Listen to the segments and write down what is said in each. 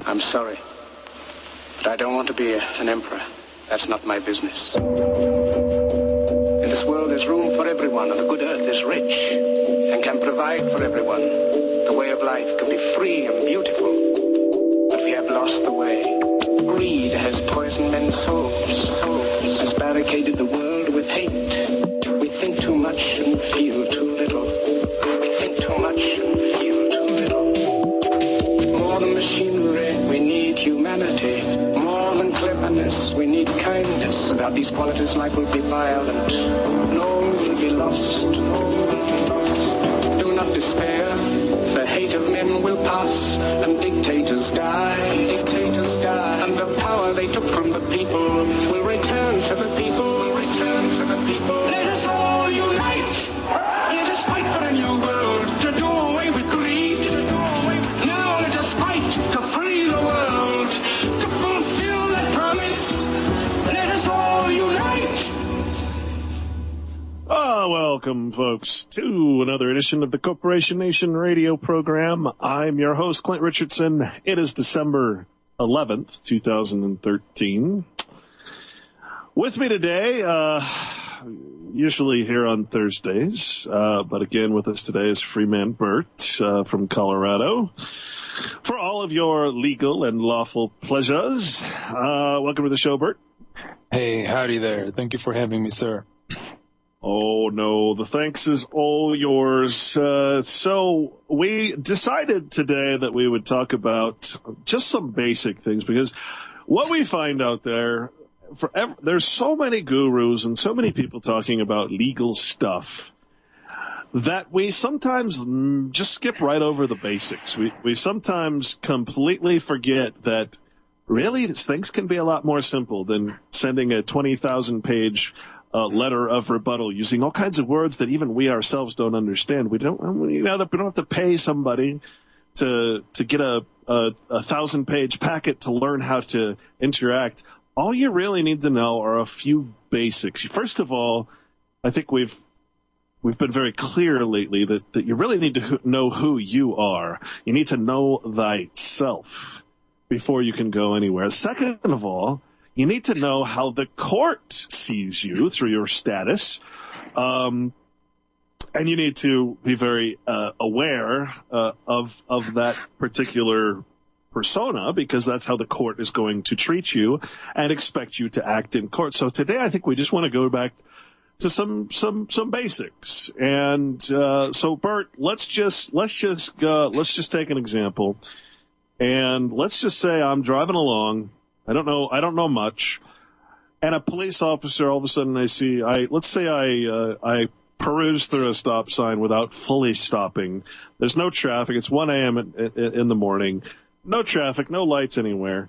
I'm sorry, but I don't want to be an emperor. That's not my business. In this world, there's room for everyone, and the good earth is rich and can provide for everyone. The way of life can be free and beautiful, but we have lost the way. Greed has poisoned men's souls, has barricaded the world with hate. We think too much and feel too little. We think too much and feel too little. More than machinery, we need humanity. More than cleverness, we need kindness. Without these qualities, life will be violent. And all will be lost. Do not despair. The hate of men will pass, and dictators die. Dictators die. And the power they took from the people will return to the people. Will return to the people. Let us all unite. Let us fight for a new world to do away with greed. Now let us fight to free the world, to fulfill that promise. Let us all unite. Welcome, folks, to another edition of the Corporation Nation radio program. I'm your host, Clint Richardson. It is December 11th, 2013. With me today, usually here on Thursdays, but again with us today is Freeman Burt from Colorado. For all of your legal and lawful pleasures, welcome to the show, Burt. Hey, howdy there. Thank you for having me, sir. Oh, no, the thanks is all yours. So we decided today that we would talk about just some basic things, because what we find out there, there's so many gurus and so many people talking about legal stuff that we sometimes just skip right over the basics. We sometimes completely forget that really things can be a lot more simple than sending a 20,000-page letter of rebuttal using all kinds of words that even we ourselves don't understand. We don't have to pay somebody to get a 1,000-page packet to learn how to interact. All you really need to know are a few basics. First of all, I think we've been very clear lately that you really need to know who you are. You need to know thyself before you can go anywhere. Second of all, you need to know how the court sees you through your status, and you need to be very aware of that particular persona, because that's how the court is going to treat you and expect you to act in court. So today, I think we just want to go back to some basics. And so, Burt, let's just take an example, and let's just say I'm driving along. I don't know much. And a police officer, all of a sudden let's say I peruse through a stop sign without fully stopping. There's no traffic. It's 1 a.m. in the morning. No traffic, no lights anywhere.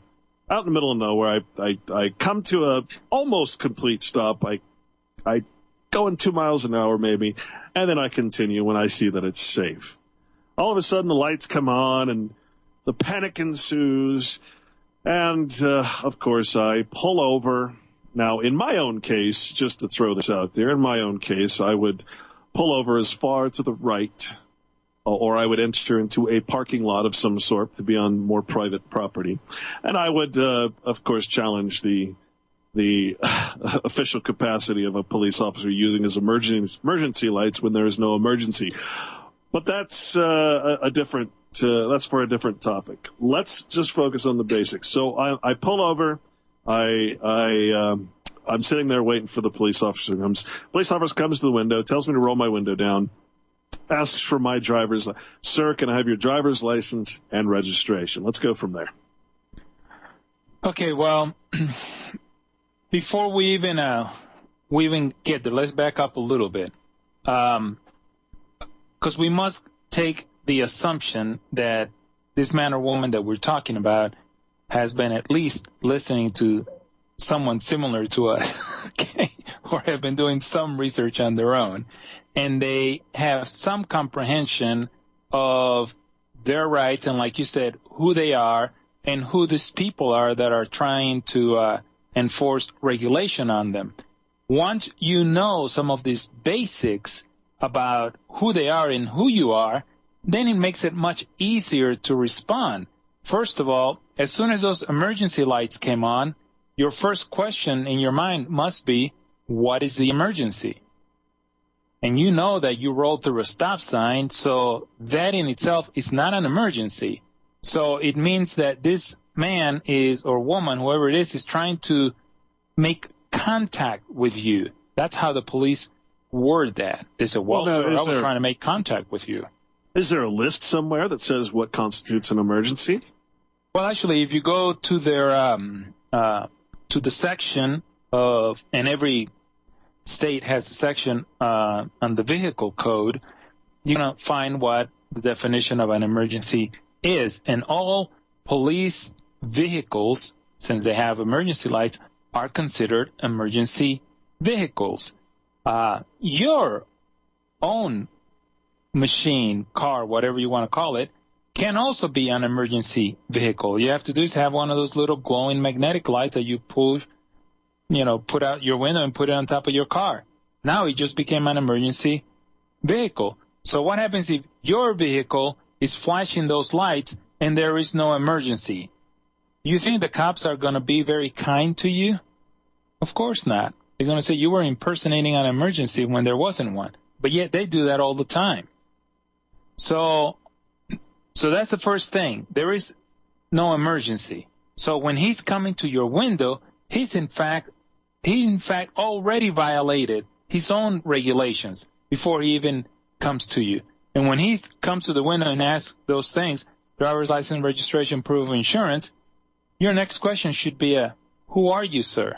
Out in the middle of nowhere, I come to a almost complete stop. I go in 2 miles an hour maybe, and then I continue when I see that it's safe. All of a sudden the lights come on and the panic ensues. And, of course, I pull over. Now, in my own case, just to throw this out there, in my own case, I would pull over as far to the right, or I would enter into a parking lot of some sort to be on more private property. And I would, of course, challenge the official capacity of a police officer using his emergency lights when there is no emergency. But that's that's for a different topic. Let's just focus on the basics. So I pull over. I'm sitting there waiting for the police officer. Police officer comes to the window, tells me to roll my window down, asks for my driver's license. Sir, can I have your driver's license and registration? Let's go from there. Okay, well, before we even get there, let's back up a little bit, because we must take the assumption that this man or woman that we're talking about has been at least listening to someone similar to us, okay, or have been doing some research on their own, and they have some comprehension of their rights and, like you said, who they are and who these people are that are trying to enforce regulation on them. Once you know some of these basics about who they are and who you are, then it makes it much easier to respond. first of all, as soon as those emergency lights came on, your first question in your mind must be, what is the emergency? And you know that you rolled through a stop sign, so that in itself is not an emergency. So it means that this man is, or woman, whoever it is trying to make contact with you. That's how the police word that. They say, well, sir, I was trying to make contact with you. Is there a list somewhere that says what constitutes an emergency? Well, actually, if you go to their to the section of, and every state has a section on the vehicle code, you're going to find what the definition of an emergency is. And all police vehicles, since they have emergency lights, are considered emergency vehicles. Your own machine, car, whatever you want to call it, can also be an emergency vehicle. You have to do is have one of those little glowing magnetic lights that you put out your window and put it on top of your car. Now it just became an emergency vehicle. So what happens if your vehicle is flashing those lights and there is no emergency? You think the cops are going to be very kind to you? Of course not. They're going to say you were impersonating an emergency when there wasn't one. But yet they do that all the time. So that's the first thing. There is no emergency. So when he's coming to your window, he in fact already violated his own regulations before he even comes to you. And when he comes to the window and asks those things, driver's license, registration, proof of insurance, your next question should be, who are you, sir?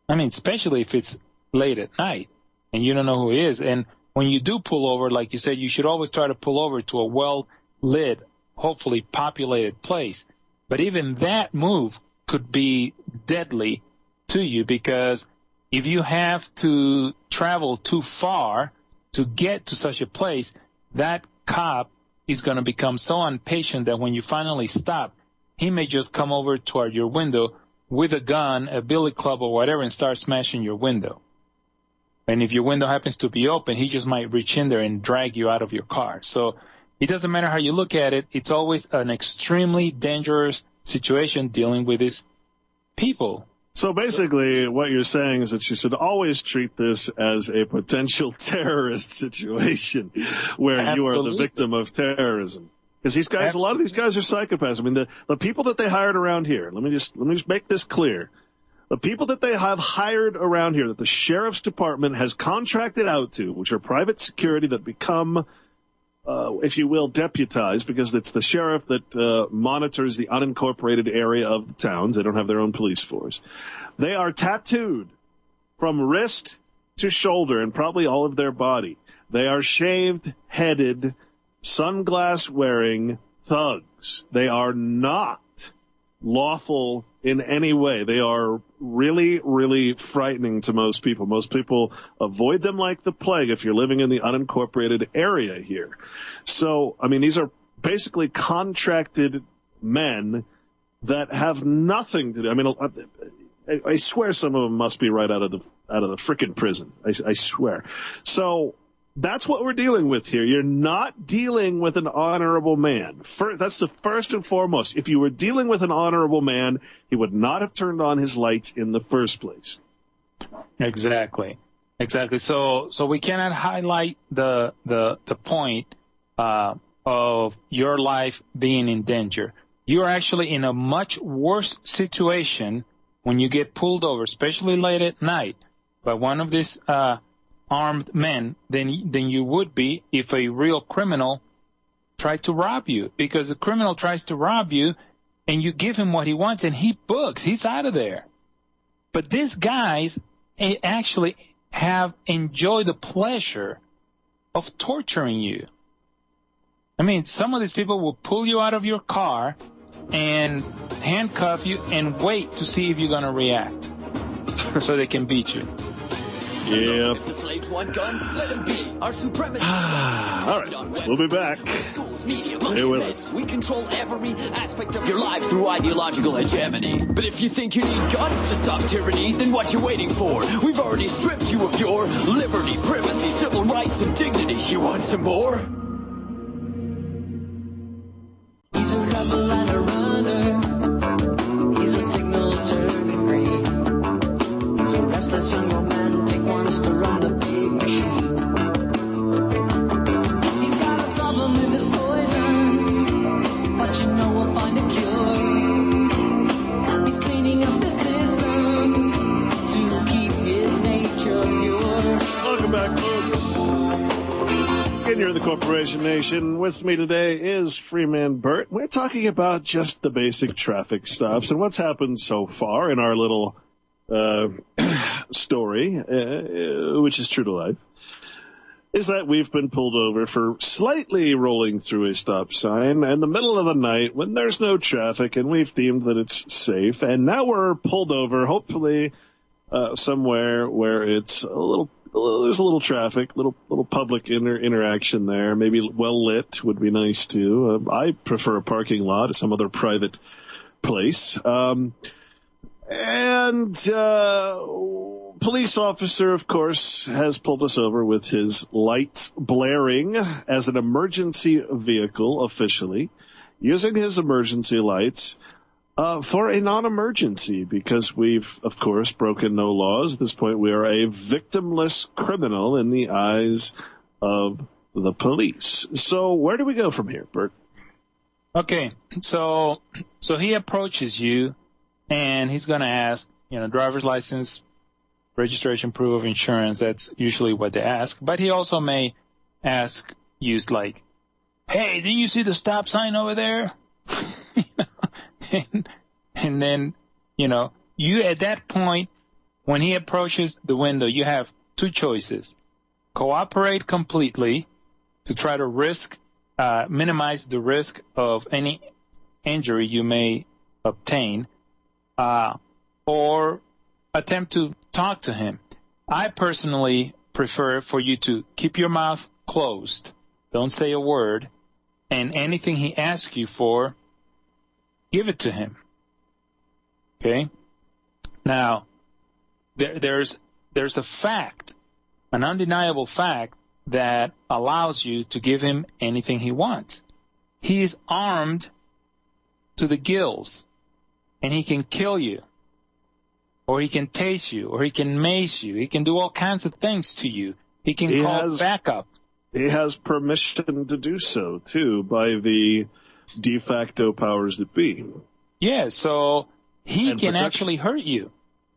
I mean, especially if it's late at night and you don't know who he is. And when you do pull over, like you said, you should always try to pull over to a well-lit, hopefully populated place. But even that move could be deadly to you, because if you have to travel too far to get to such a place, that cop is going to become so impatient that when you finally stop, he may just come over toward your window with a gun, a billy club, or whatever, and start smashing your window. And if your window happens to be open, he just might reach in there and drag you out of your car. So it doesn't matter how you look at it. It's always an extremely dangerous situation dealing with these people. So basically what you're saying is that you should always treat this as a potential terrorist situation where Absolutely. you are the victim of terrorism. Because these guys, Absolutely. a lot of these guys are psychopaths. I mean, the people that they hired around here, let me just make this clear. The people that they have hired around here, that the sheriff's department has contracted out to, which are private security that become, if you will, deputized, because it's the sheriff that monitors the unincorporated area of the towns. They don't have their own police force. They are tattooed from wrist to shoulder and probably all of their body. They are shaved-headed, sunglass-wearing thugs. They are not lawful in any way. They are really, really frightening to most people. Most people avoid them like the plague if you're living in the unincorporated area here. So, I mean, these are basically contracted men that have nothing to do. I mean, I swear some of them must be right out of the frickin' prison. I swear. So that's what we're dealing with here. You're not dealing with an honorable man. That's the first and foremost. If you were dealing with an honorable man, he would not have turned on his lights in the first place. Exactly. So we cannot highlight the point of your life being in danger. You're actually in a much worse situation when you get pulled over, especially late at night, by one of these armed men than you would be if a real criminal tried to rob you. Because the criminal tries to rob you and you give him what he wants and he books. He's out of there. But these guys actually have enjoyed the pleasure of torturing you. I mean, some of these people will pull you out of your car and handcuff you and wait to see if you're going to react so they can beat you. Yeah. If the slaves want guns, let them be. Our supremacy. All right, we'll be back. Stay with us. We control every aspect of your life through ideological hegemony. But if you think you need guns to stop tyranny, then what you waiting for? We've already stripped you of your liberty, privacy, civil rights, and dignity. You want some more? He's a rebel Corporation Nation. With me today is Freeman Burt. We're talking about just the basic traffic stops and what's happened so far in our little story, which is true to life, is that we've been pulled over for slightly rolling through a stop sign in the middle of the night when there's no traffic, and we've deemed that it's safe. And now we're pulled over, hopefully somewhere where it's there's a little traffic, little public interaction there. Maybe well lit would be nice too. I prefer a parking lot or some other private place. Police officer, of course, has pulled us over with his lights blaring as an emergency vehicle officially, using his emergency lights for a non-emergency, because we've, of course, broken no laws. At this point, we are a victimless criminal in the eyes of the police. So where do we go from here, Bert? Okay, so he approaches you, and he's going to ask, driver's license, registration, proof of insurance. That's usually what they ask. But he also may ask you, like, hey, didn't you see the stop sign over there? And then, you at that point, when he approaches the window, you have two choices. Cooperate completely to try to minimize the risk of any injury you may obtain, or attempt to talk to him. I personally prefer for you to keep your mouth closed. Don't say a word. And anything he asks you for, give it to him. Okay? Now, there's a fact, an undeniable fact, that allows you to give him anything he wants. He is armed to the gills, and he can kill you, or he can tase you, or he can mace you. He can do all kinds of things to you. He can call backup. He has permission to do so, too, by the de facto powers that be. Yeah, so he can actually hurt you.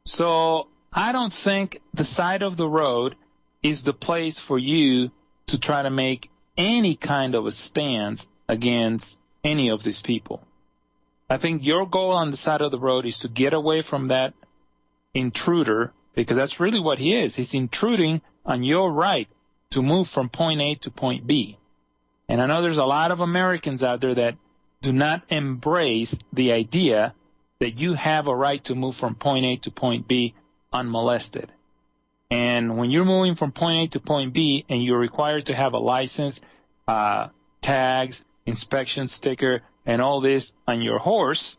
So I don't think the side of the road is the place for you to try to make any kind of a stance against any of these people. I think your goal on the side of the road is to get away from that intruder, because that's really what he is. He's intruding on your right to move from point A to point B. And I know there's a lot of Americans out there that do not embrace the idea that you have a right to move from point A to point B unmolested. And when you're moving from point A to point B and you're required to have a license, tags, inspection sticker, and all this on your horse,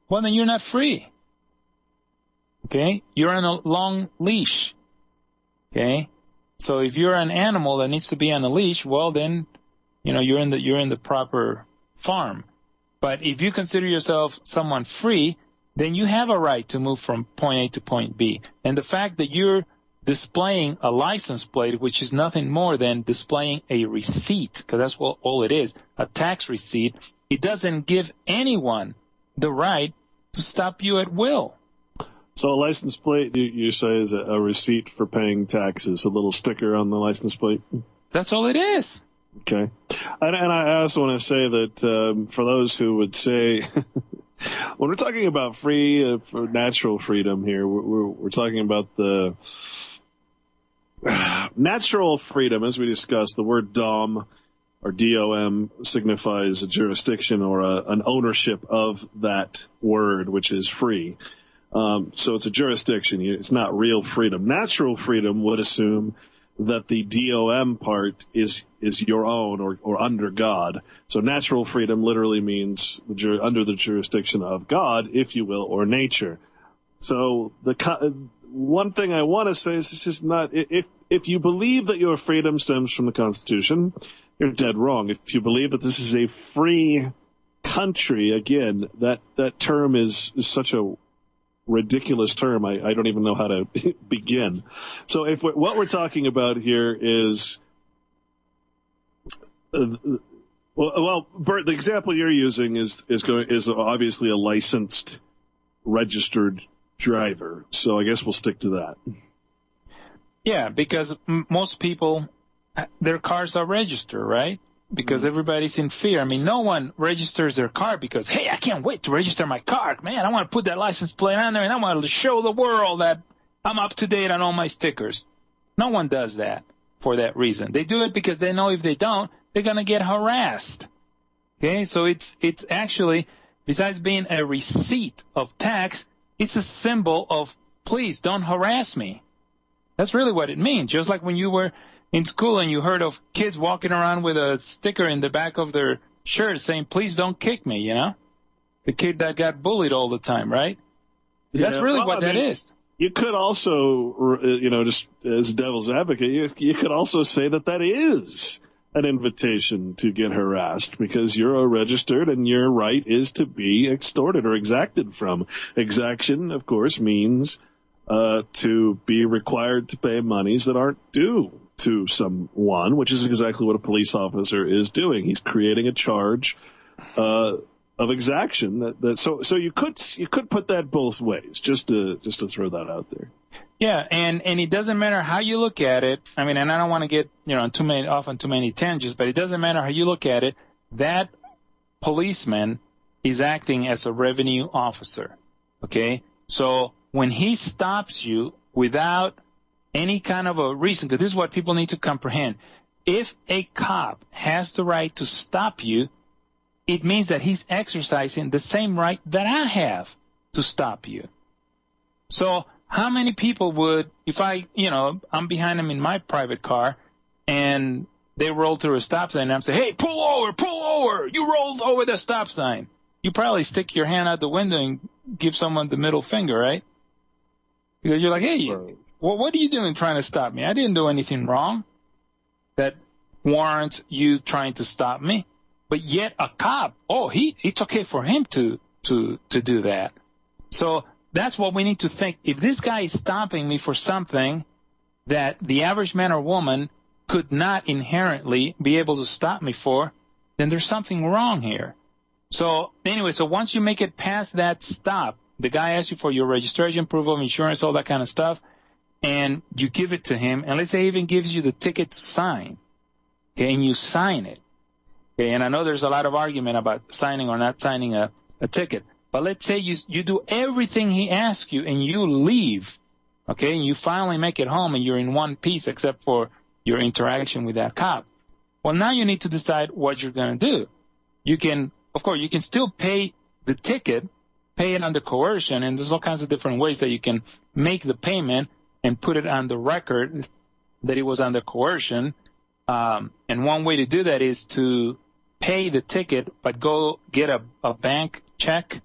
well, then you're not free. Okay? You're on a long leash. Okay? So if you're an animal that needs to be on a leash, well, then, you're in the proper farm. But if you consider yourself someone free, then you have a right to move from point A to point B. And the fact that you're displaying a license plate, which is nothing more than displaying a receipt, because that's all it is, a tax receipt, it doesn't give anyone the right to stop you at will. So a license plate, you say, is a receipt for paying taxes, a little sticker on the license plate? That's all it is. Okay. And I also want to say that for those who would say, when we're talking about for natural freedom here, we're talking about the natural freedom, as we discussed. The word DOM, or DOM, signifies a jurisdiction or an ownership of that word, which is free. So it's a jurisdiction. It's not real freedom. Natural freedom would assume that the DOM part is your own or under God. So natural freedom literally means under the jurisdiction of God, if you will, or nature. So one thing I want to say is this is not, if you believe that your freedom stems from the Constitution, you're dead wrong. If you believe that this is a free country, again, that term is such a ridiculous term. I don't even know how to begin. So what we're talking about here is, well, Bert, the example you're using is obviously a licensed, registered driver. So I guess we'll stick to that. Yeah, because most people their cars are registered, right? Because everybody's in fear. I mean, no one registers their car because, hey, I can't wait to register my car. Man, I want to put that license plate on there, and I want to show the world that I'm up to date on all my stickers. No one does that for that reason. They do it because they know if they don't, they're going to get harassed. Okay, so it's actually, besides being a receipt of tax, it's a symbol of, please don't harass me. That's really what it means. Just like when you were in school and you heard of kids walking around with a sticker in the back of their shirt saying, please don't kick me, you know? The kid that got bullied all the time, right? Yeah, that's really what that is. You could also, just as devil's advocate, you could also say that is an invitation to get harassed because you're registered and your right is to be extorted or exacted from. Exaction, of course, means to be required to pay monies that aren't due to someone, which is exactly what a police officer is doing. He's creating a charge of exaction. So you could put that both ways, just to throw that out there. Yeah, and it doesn't matter how you look at it. I mean, and I don't want to get off on too many tangents, but it doesn't matter how you look at it. That policeman is acting as a revenue officer. Okay, so when he stops you without any kind of a reason, because this is what people need to comprehend. If a cop has the right to stop you, it means that he's exercising the same right that I have to stop you. So how many people would, if I'm behind them in my private car and they roll through a stop sign and I'm saying, hey, pull over, you rolled over the stop sign. You probably stick your hand out the window and give someone the middle finger, right? Because you're like, hey, well, what are you doing trying to stop me? I didn't do anything wrong that warrants you trying to stop me. But yet a cop, it's okay for him to do that. So that's what we need to think. If this guy is stopping me for something that the average man or woman could not inherently be able to stop me for, then there's something wrong here. So anyway, once you make it past that stop, the guy asks you for your registration, proof of insurance, all that kind of stuff, and you give it to him, and let's say he even gives you the ticket to sign, okay, and you sign it. Okay, and I know there's a lot of argument about signing or not signing a ticket, but let's say you do everything he asks you and you leave, okay, and you finally make it home and you're in one piece except for your interaction with that cop. Well, now you need to decide what you're going to do. You can still pay the ticket, pay it under coercion, and there's all kinds of different ways that you can make the payment and put it on the record that it was under coercion. And one way to do that is to pay the ticket, but go get a bank check,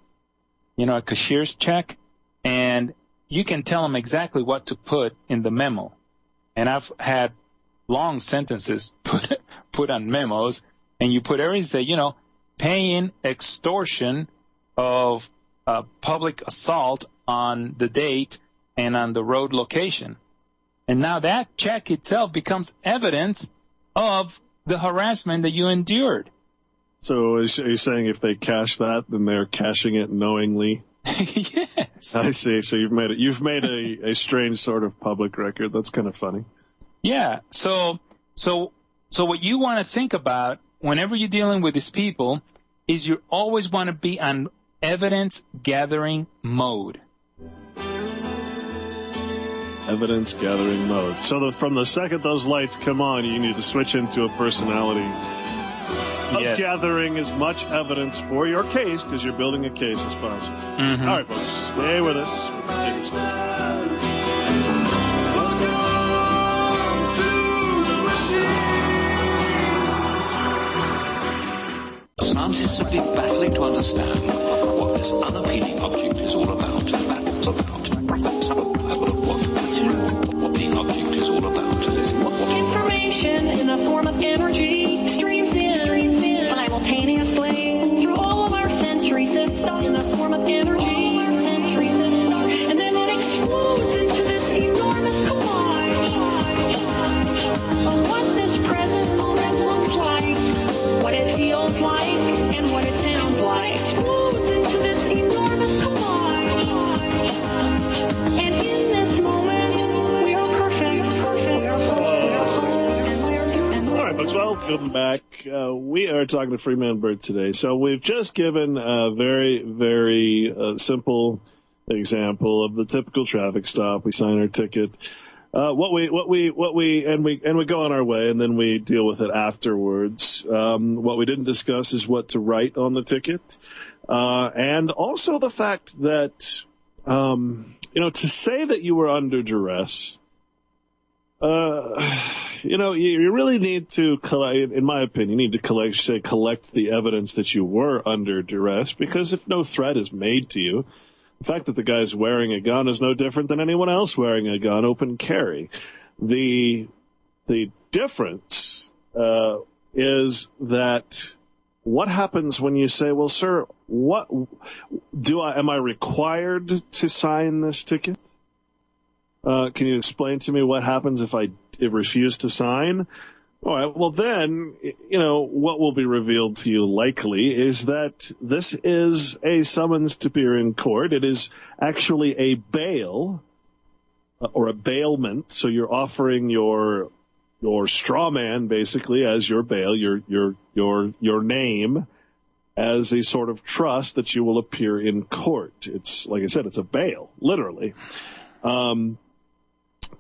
a cashier's check, and you can tell them exactly what to put in the memo. And I've had long sentences put on memos, and you put everything, say, paying extortion of public assault on the date and on the road location. And now that check itself becomes evidence of the harassment that you endured. So are you saying if they cash that, then they're cashing it knowingly? Yes. I see. So you've made a strange sort of public record. That's kind of funny. Yeah. So what you want to think about whenever you're dealing with these people is you always want to be on evidence gathering mode. Evidence gathering mode. So from the second those lights come on, you need to switch into a personality of gathering as much evidence for your case, because you're building a case as possible. Mm-hmm. All right, folks, stay with us. Scientists is simply battling to understand what this unappealing object is all about. What the object is all about. Information in the form of energy streams in simultaneously through all of our sensory systems in the form of energy. And then it explodes into this enormous collage of what this present moment looks like, what it feels like, and what it sounds like. welcome back. We are talking to Freeman Burt today. So we've just given a very, very simple example of the typical traffic stop. We sign our ticket. We go on our way, and then we deal with it afterwards. What we didn't discuss is what to write on the ticket, and also the fact that to say that you were under duress. You really need to collect, in my opinion, you need to collect the evidence that you were under duress, because if no threat is made to you, the fact that the guy's wearing a gun is no different than anyone else wearing a gun, open carry. The difference is that what happens when you say, well, sir, am I required to sign this ticket? Can you explain to me what happens if I refuse to sign? All right, well then, what will be revealed to you likely is that this is a summons to appear in court. It is actually a bail or a bailment. So you're offering your straw man basically as your bail, your name as a sort of trust that you will appear in court. It's, like I said, it's a bail, literally.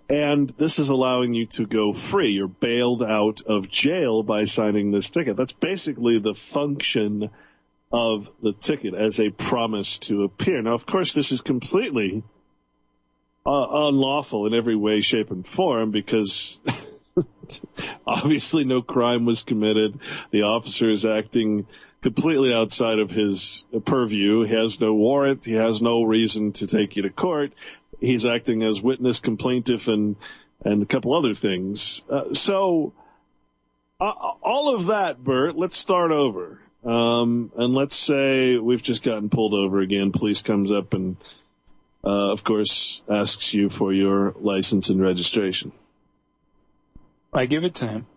And this is allowing you to go free. You're bailed out of jail by signing this ticket. That's basically the function of the ticket, as a promise to appear. Now, of course, this is completely unlawful in every way, shape, and form, because obviously no crime was committed. The officer is acting completely outside of his purview. He has no warrant. He has no reason to take you to court. He's acting as witness, complaintiff, and a couple other things. So all of that, Bert, let's start over. And let's say we've just gotten pulled over again. Police comes up and, of course, asks you for your license and registration. I give it to him.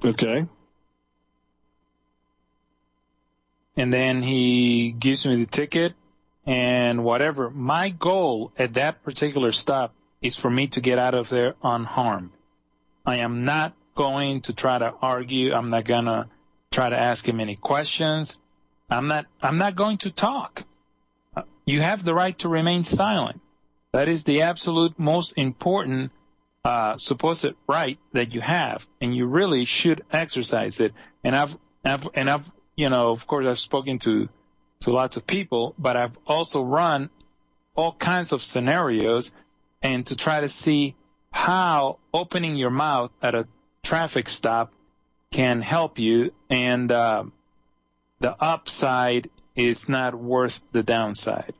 Okay. And then he gives me the ticket. And whatever, my goal at that particular stop is for me to get out of there unharmed. I am not going to try to argue. I'm not going to try to ask him any questions. I'm not going to talk. You have the right to remain silent. That is the absolute most important supposed right that you have, and you really should exercise it. And I've of course, I've spoken to lots of people, but I've also run all kinds of scenarios and to try to see how opening your mouth at a traffic stop can help you, and the upside is not worth the downside.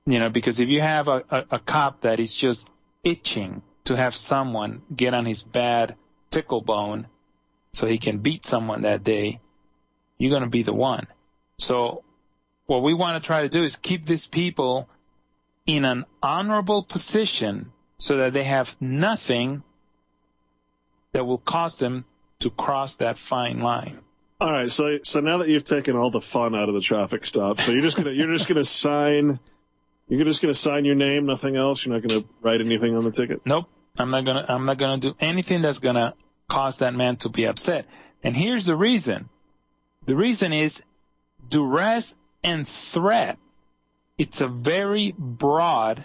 Because if you have a cop that is just itching to have someone get on his bad tickle bone so he can beat someone that day, you're going to be the one. So what we want to try to do is keep these people in an honorable position so that they have nothing that will cause them to cross that fine line. All right. So now that you've taken all the fun out of the traffic stop, so you're just gonna sign your name, nothing else. You're not gonna write anything on the ticket. Nope. I'm not gonna do anything that's gonna cause that man to be upset. And here's the reason. The reason is duress and threat. It's a very broad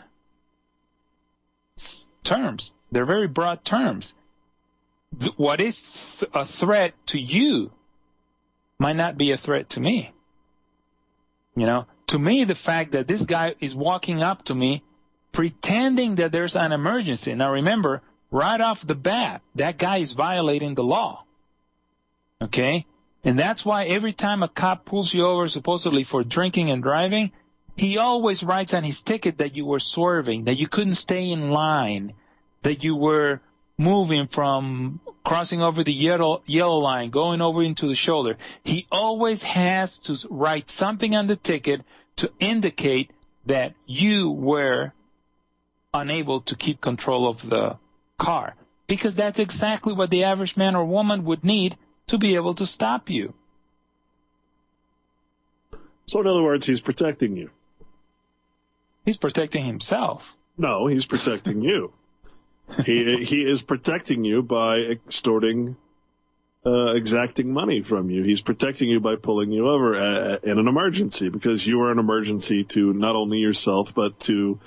terms. They're very broad terms. What is a threat to you might not be a threat to me. To me, the fact that this guy is walking up to me pretending that there's an emergency. Now remember, right off the bat, that guy is violating the law. Okay? And that's why every time a cop pulls you over supposedly for drinking and driving, he always writes on his ticket that you were swerving, that you couldn't stay in line, that you were moving from crossing over the yellow line, going over into the shoulder. He always has to write something on the ticket to indicate that you were unable to keep control of the car, because that's exactly what the average man or woman would need to be able to stop you. So in other words, he's protecting you. He's protecting himself. No, he's protecting you. He is protecting you by exacting money from you. He's protecting you by pulling you over in an emergency, because you are an emergency to not only yourself but to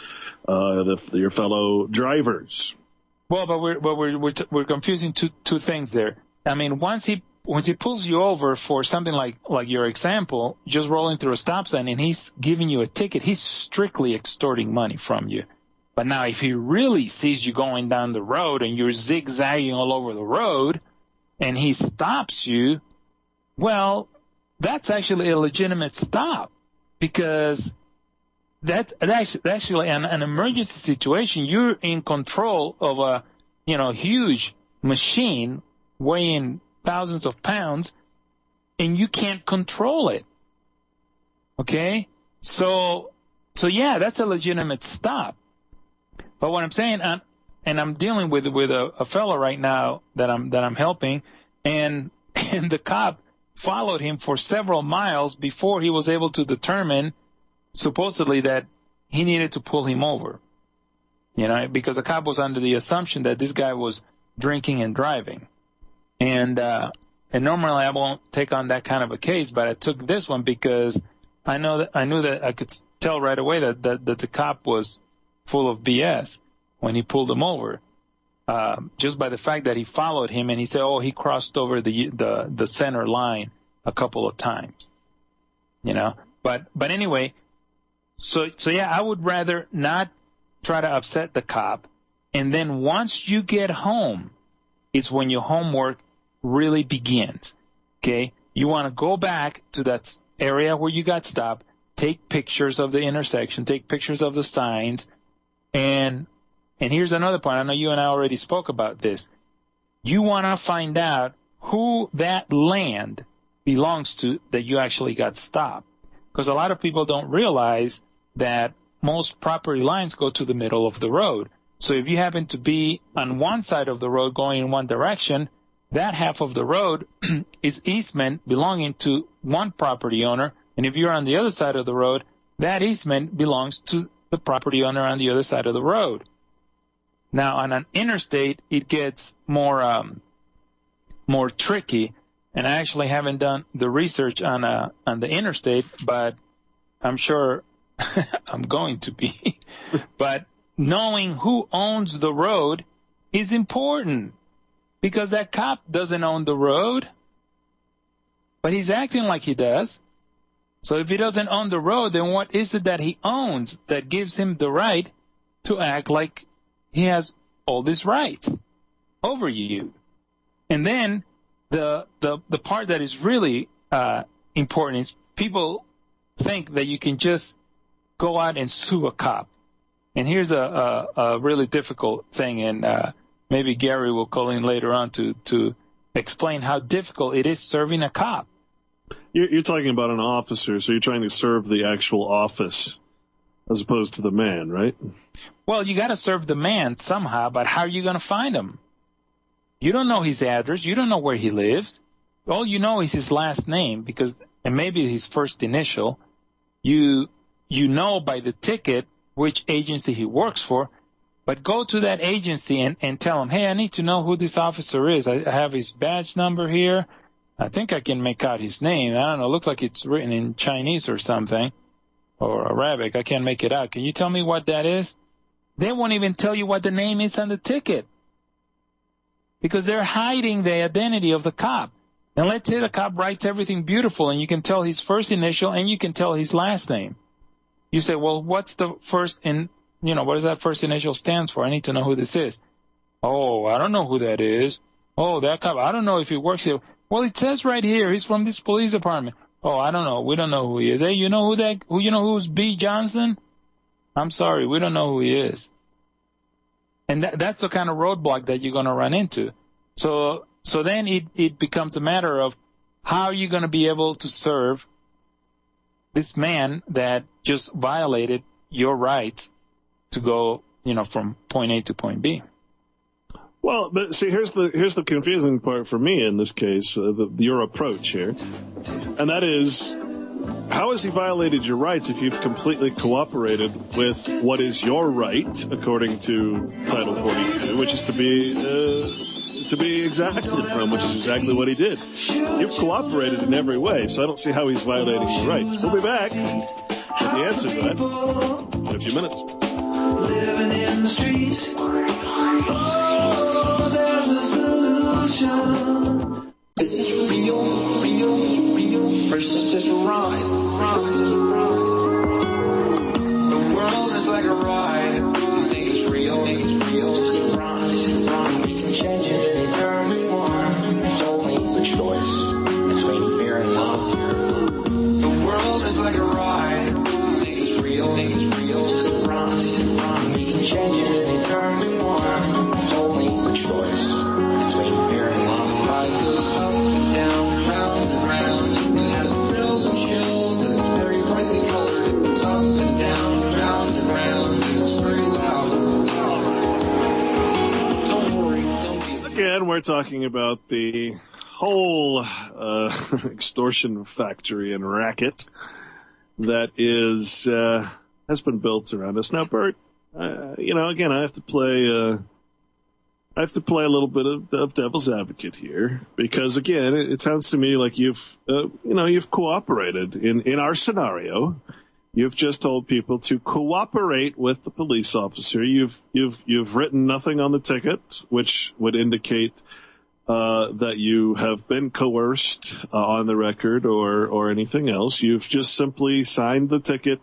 your fellow drivers. Well, but we're confusing two things there. I mean, once he pulls you over for something like your example, just rolling through a stop sign, and he's giving you a ticket, he's strictly extorting money from you. But now, if he really sees you going down the road and you're zigzagging all over the road, and he stops you, well, that's actually a legitimate stop, because that's actually an emergency situation. You're in control of a huge machine weighing thousands of pounds, and you can't control it. Okay, so yeah, that's a legitimate stop. But what I'm saying, and I'm dealing with a fellow right now that I'm helping, and the cop followed him for several miles before he was able to determine, supposedly, that he needed to pull him over. Because the cop was under the assumption that this guy was drinking and driving. And normally I won't take on that kind of a case, but I took this one because I knew that I could tell right away that the cop was full of BS when he pulled him over, just by the fact that he followed him, and he said, "Oh, he crossed over the center line a couple of times," But anyway, so yeah, I would rather not try to upset the cop, and then once you get home, it's when your homework really begins. Okay, you want to go back to that area where you got stopped, take pictures of the intersection, take pictures of the signs. And here's another point. I know you and I already spoke about this. You want to find out who that land belongs to that you actually got stopped. Because a lot of people don't realize that most property lines go to the middle of the road. So if you happen to be on one side of the road going in one direction, that half of the road is easement belonging to one property owner. And if you're on the other side of the road, that easement belongs to the property owner on the other side of the road. Now, on an interstate, it gets more tricky, and I actually haven't done the research on the interstate, but I'm sure I'm going to be. But knowing who owns the road is important, because that cop doesn't own the road, but he's acting like he does. So if he doesn't own the road, then what is it that he owns that gives him the right to act like he has all these rights over you? And then the part that is really important is people think that you can just go out and sue a cop. And here's a really difficult thing, and maybe Gary will call in later on to explain how difficult it is serving a cop. You're talking about an officer, so you're trying to serve the actual office as opposed to the man, right? Well, you got to serve the man somehow, but how are you going to find him? You don't know his address. You don't know where he lives. All you know is his last name, and maybe his first initial. You know by the ticket which agency he works for, but go to that agency and tell him, hey, I need to know who this officer is. I have his badge number here. I think I can make out his name. I don't know. It looks like it's written in Chinese or something, or Arabic. I can't make it out. Can you tell me what that is? They won't even tell you what the name is on the ticket, because they're hiding the identity of the cop. And let's say the cop writes everything beautiful, and you can tell his first initial and you can tell his last name. You say, well, what's the first what does that first initial stands for? I need to know who this is. Oh, I don't know who that is. Oh, that cop, I don't know if he works here. Well, it says right here, he's from this police department. Oh, I don't know. We don't know who he is. Hey, you know who's B. Johnson? I'm sorry, we don't know who he is. And that's the kind of roadblock that you're going to run into. So then it becomes a matter of how are you going to be able to serve this man that just violated your rights to go, from point A to point B. Well, but see, here's the confusing part for me in this case, your approach here, and that is, how has he violated your rights if you've completely cooperated with what is your right, according to Title 42, which is to be exacted from, which is exactly what he did. You've cooperated in every way, so I don't see how he's violating your rights. We'll be back with the answer to that in a few minutes. Living in the street. Oh, there's a solution. This is real versus just rhyme. The world is like a ride. You think it's real, it's just a rhyme. We can change it any turn we want. It's only a choice between fear and love. The world is like a ride. You think it's real, it's just a rhyme. We can change it any turn we want. It's only a choice between fear and love. Life goes up and down, round and round. It has thrills and chills, and it's very brightly colored. It's up and down, round and round, and it's very loud. Don't worry, don't be afraid. Again, we're talking about the whole extortion factory and racket that is has been built around us. Now, Bert, again, I have to play a little bit of devil's advocate here because, again, it sounds to me like you've cooperated in our scenario. You've just told people to cooperate with the police officer. You've written nothing on the ticket, which would indicate that you have been coerced on the record or anything else. You've just simply signed the ticket.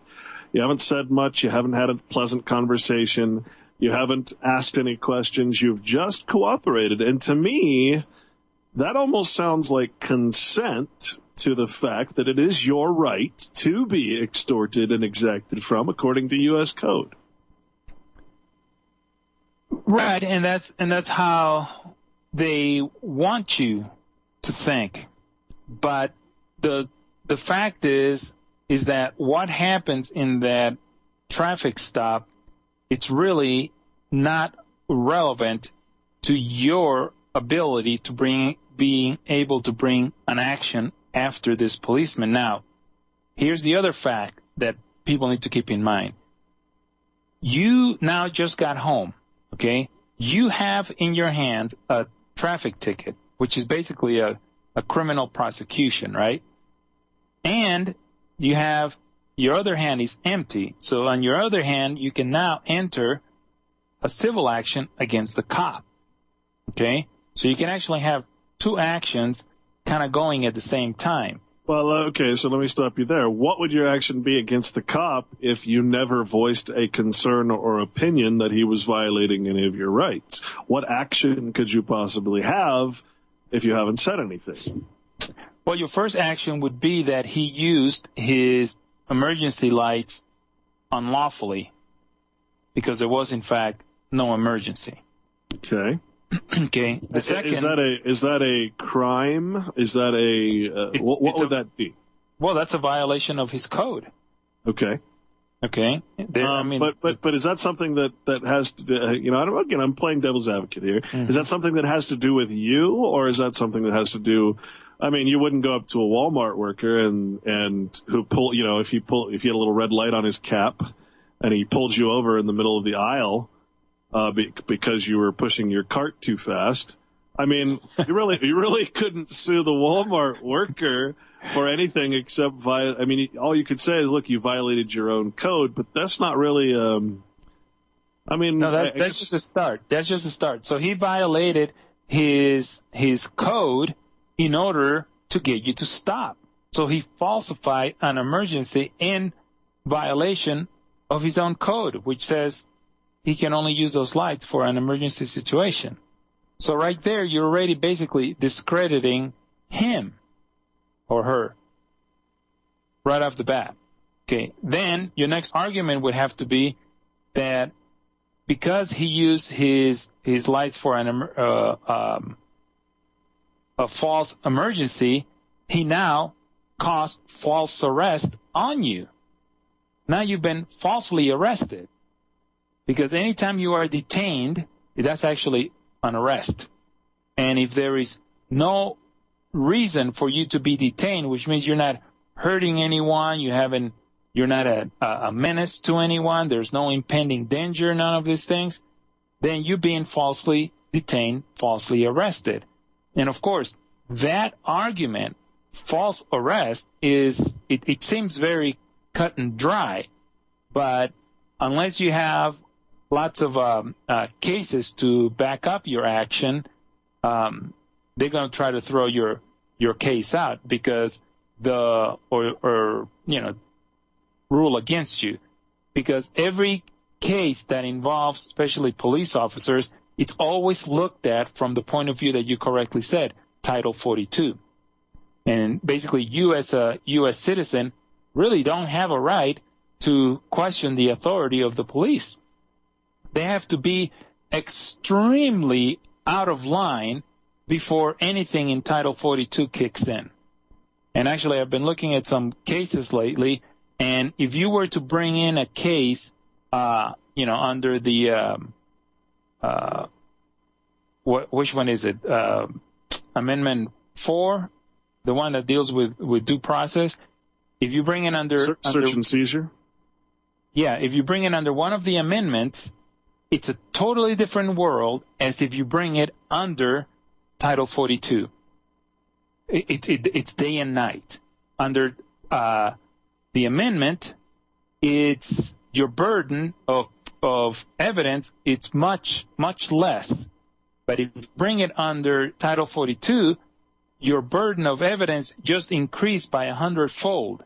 You haven't said much. You haven't had a pleasant conversation. You haven't asked any questions. You've just cooperated. And to me, that almost sounds like consent to the fact that it is your right to be extorted and exacted from according to U.S. code. Right, and that's how they want you to think. But the fact is that what happens in that traffic stop, it's really not relevant to your ability to being able to bring an action after this policeman. Now, here's the other fact that people need to keep in mind. You now just got home, okay? You have in your hand a traffic ticket, which is basically a criminal prosecution, right? And you have your other hand is empty. So on your other hand, you can now enter a civil action against the cop, okay? So you can actually have two actions kind of going at the same time. Well, okay, so let me stop you there. What would your action be against the cop if you never voiced a concern or opinion that he was violating any of your rights? What action could you possibly have if you haven't said anything? Well, your first action would be that he used his emergency lights unlawfully because there was, in fact, no emergency. Okay. Okay. The second is that a crime? Is that what would that be? Well, that's a violation of his code. Okay. Okay. But is that something that has to do, I'm playing devil's advocate here. Mm-hmm. Is that something that has to do with you, or is that something that has to do? I mean, you wouldn't go up to a Walmart worker and who pull, if you had a little red light on his cap and he pulled you over in the middle of the aisle because you were pushing your cart too fast. I mean, you really couldn't sue the Walmart worker for anything except all you could say is, look, you violated your own code, but that's not really. No, that's just a start. That's just a start. So he violated his code in order to get you to stop. So he falsified an emergency in violation of his own code, which says he can only use those lights for an emergency situation. So right there, you're already basically discrediting him or her right off the bat. Okay. Then your next argument would have to be that because he used his lights for a false emergency, he now caused false arrest on you. Now you've been falsely arrested. Because anytime you are detained, that's actually an arrest. And if there is no reason for you to be detained, which means you're not hurting anyone, you're not a menace to anyone, there's no impending danger, none of these things, then you're being falsely detained, falsely arrested. And of course, that argument, false arrest, it seems very cut and dry, but unless you have lots of cases to back up your action, they're going to try to throw your case out because rule against you, because every case that involves, especially police officers, it's always looked at from the point of view that you correctly said, Title 42. And basically, you as a U.S. citizen really don't have a right to question the authority of the police. They have to be extremely out of line before anything in Title 42 kicks in. And actually, I've been looking at some cases lately, and if you were to bring in a case, under the, which one is it? Amendment 4, the one that deals with due process. If you bring it under search and seizure? Yeah, if you bring it under one of the amendments, it's a totally different world as if you bring it under Title 42. It's day and night. Under the amendment, it's your burden of evidence, it's much, much less. But if you bring it under Title 42, your burden of evidence just increased by 100-fold,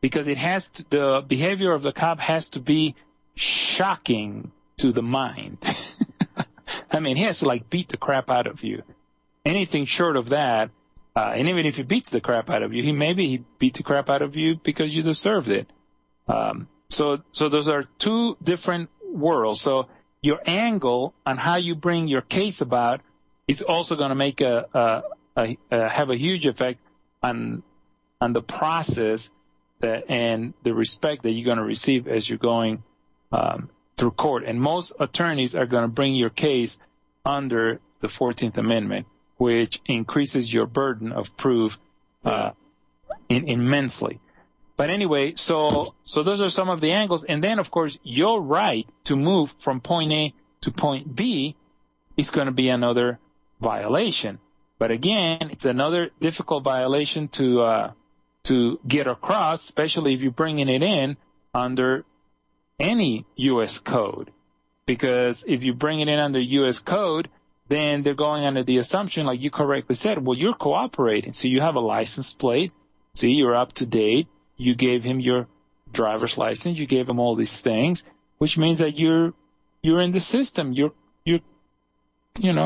because the behavior of the cop has to be shocking to the mind. I mean, he has to beat the crap out of you. Anything short of that, and even if he beats the crap out of you, he beat the crap out of you because you deserved it. So those are two different worlds. So your angle on how you bring your case about is also going to make have a huge effect on the process and the respect that you're going to receive as you're going through court. And most attorneys are going to bring your case under the 14th Amendment, which increases your burden of proof immensely. But anyway, so those are some of the angles. And then, of course, your right to move from point A to point B is going to be another violation. But again, it's another difficult violation to get across, especially if you're bringing it in under any U.S. code. Because if you bring it in under U.S. code, then they're going under the assumption, like you correctly said, well, you're cooperating. So you have a license plate. See, you're up to date. You gave him your driver's license. You gave him all these things, which means that you're in the system. You're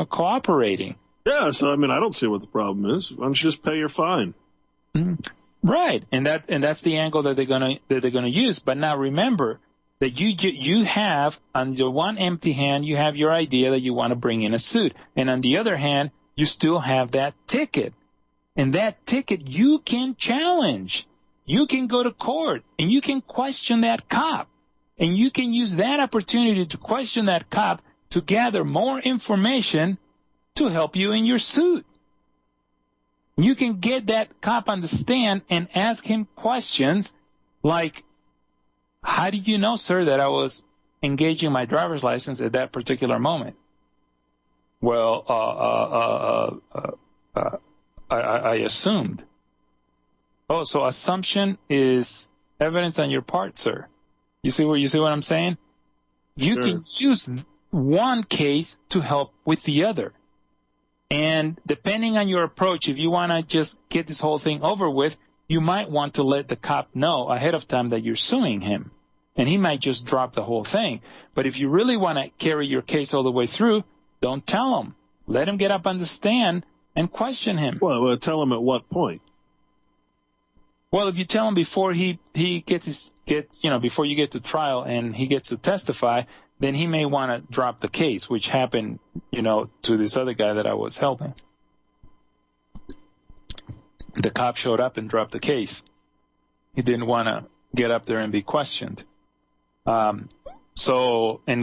cooperating. Yeah. So I mean, I don't see what the problem is. Why don't you just pay your fine? Mm-hmm. Right, and that's the angle that they're gonna use. But now remember that you have, on your one empty hand, you have your idea that you want to bring in a suit, and on the other hand, you still have that ticket, and that ticket you can challenge. You can go to court and you can question that cop, and you can use that opportunity to question that cop to gather more information to help you in your suit. You can get that cop on the stand and ask him questions like, how did you know, sir, that I was engaging my driver's license at that particular moment? Well, I assumed. Oh, so assumption is evidence on your part, sir. You see what I'm saying? You Sure. can use one case to help with the other. And depending on your approach, if you want to just get this whole thing over with, you might want to let the cop know ahead of time that you're suing him. And he might just drop the whole thing. But if you really want to carry your case all the way through, don't tell him. Let him get up on the stand and question him. Well, tell him at what point? Well, if you tell him before before you get to trial and he gets to testify, then he may want to drop the case, which happened, to this other guy that I was helping. The cop showed up and dropped the case. He didn't want to get up there and be questioned. And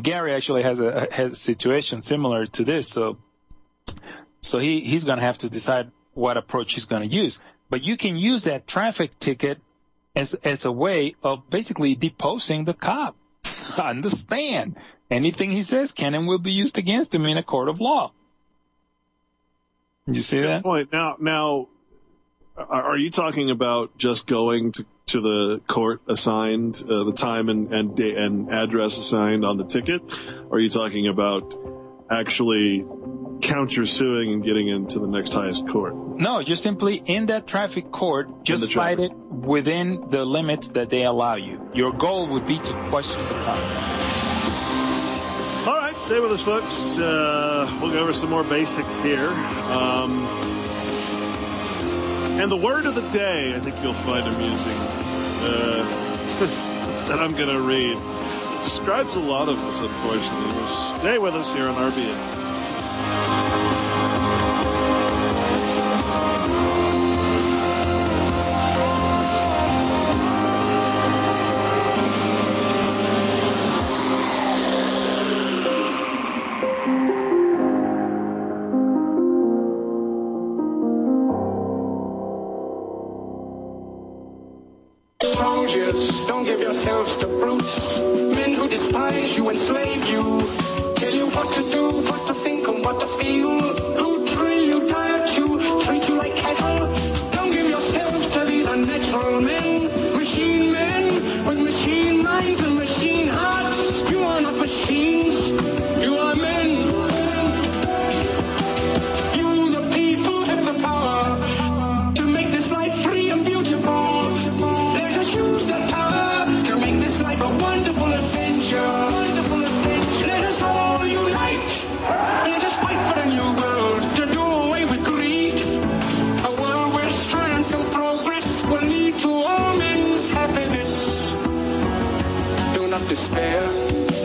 Gary actually has a situation similar to this. So he's going to have to decide what approach he's going to use. But you can use that traffic ticket as a way of basically deposing the cop. Understand, anything he says can and will be used against him in a court of law. You see that? Point. Now, are you talking about just going to the court assigned, the time and address assigned on the ticket? Or are you talking about actually countersuing and getting into the next highest court? No, you're simply in that traffic court. Just fight it within the limits that they allow you. Your goal would be to question the cop. All right, stay with us, folks. We'll go over some more basics here. And the word of the day, I think you'll find amusing, that I'm going to read. It describes a lot of us, unfortunately. Stay with us here on RBN. Don't give yourselves to brutes, men who despise you, enslave you, tell you what to do, what to think, and what to feel, who drill you, diet you, treat you like cattle. Don't give yourselves to these unnatural men with machine minds and machine hearts. You are not machines, you are men. You, the people, have the power to make this life free and beautiful. Use that power to make this life a wonderful adventure. Let us all unite. Let us fight for a new world to do away with greed. A world where science and progress will lead to all men's happiness. Do not despair.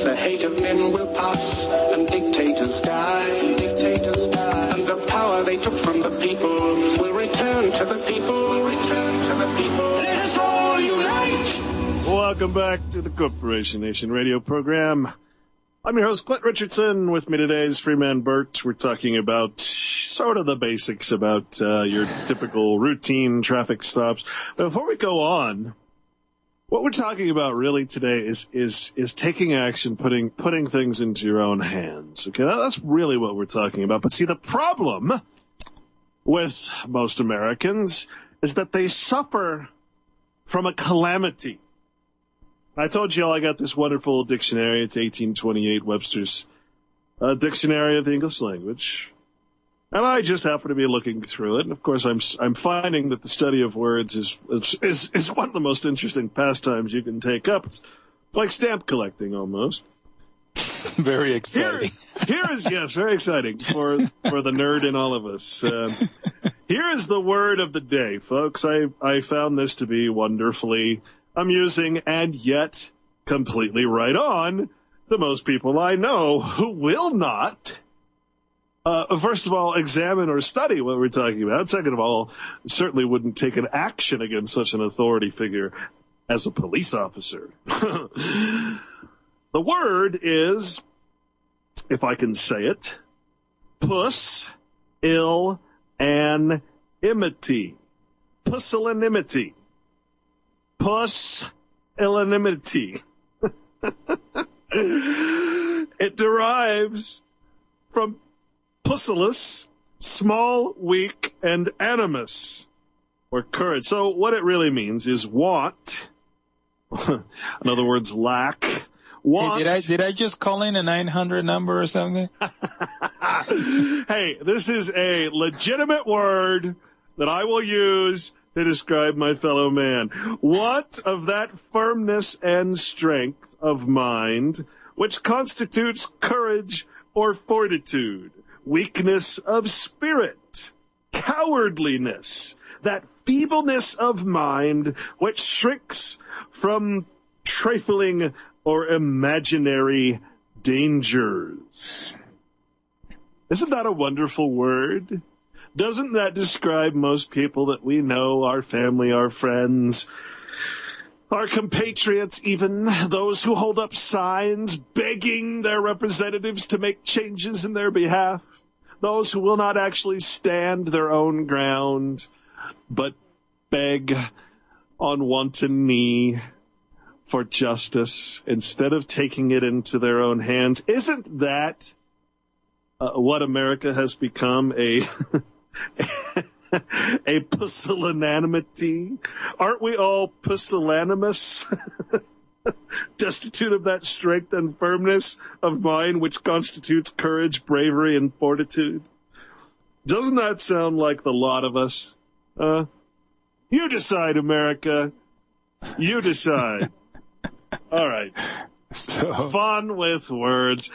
The hate of men will pass and dictators die. And the power they took from the people will return to the people. Let us all unite. Welcome back to the Corporation Nation radio program. I'm your host, Clint Richardson. With me today is Freeman Burt. We're talking about sort of the basics about your typical routine traffic stops. But before we go on, what we're talking about really today is taking action, putting things into your own hands. Okay, that's really what we're talking about. But see, the problem with most Americans is that they suffer from a calamity. I told you all I got this wonderful dictionary. It's 1828 Webster's Dictionary of the English Language. And I just happen to be looking through it. And of course, I'm finding that the study of words is one of the most interesting pastimes you can take up. It's like stamp collecting almost. Very exciting. Here is, yes, very exciting for the nerd in all of us. Here is the word of the day, folks. I found this to be wonderfully amusing and yet completely right on to most people I know who will not, first of all, examine or study what we're talking about. Second of all, certainly wouldn't take an action against such an authority figure as a police officer. The word is, if I can say it, pusillanimity. Pusillanimity. Pusillanimity. It derives from pusillus, small, weak, and animus, or courage. So what it really means is want. In other words, lack. Want. Hey, did I just call in a 900 number or something? Hey, this is a legitimate word that I will use to describe my fellow man. Want of that firmness and strength of mind which constitutes courage or fortitude, weakness of spirit, cowardliness, that feebleness of mind which shrinks from trifling or imaginary dangers. Isn't that a wonderful word? Doesn't that describe most people that we know, our family, our friends, our compatriots, even those who hold up signs begging their representatives to make changes in their behalf, those who will not actually stand their own ground, but beg on wanton knee for justice instead of taking it into their own hands. Isn't that what America has become, a pusillanimity? Aren't we all pusillanimous? Destitute of that strength and firmness of mind which constitutes courage, bravery, and fortitude. Doesn't that sound like the lot of us? You decide, America. You decide. All right. So Fun with words.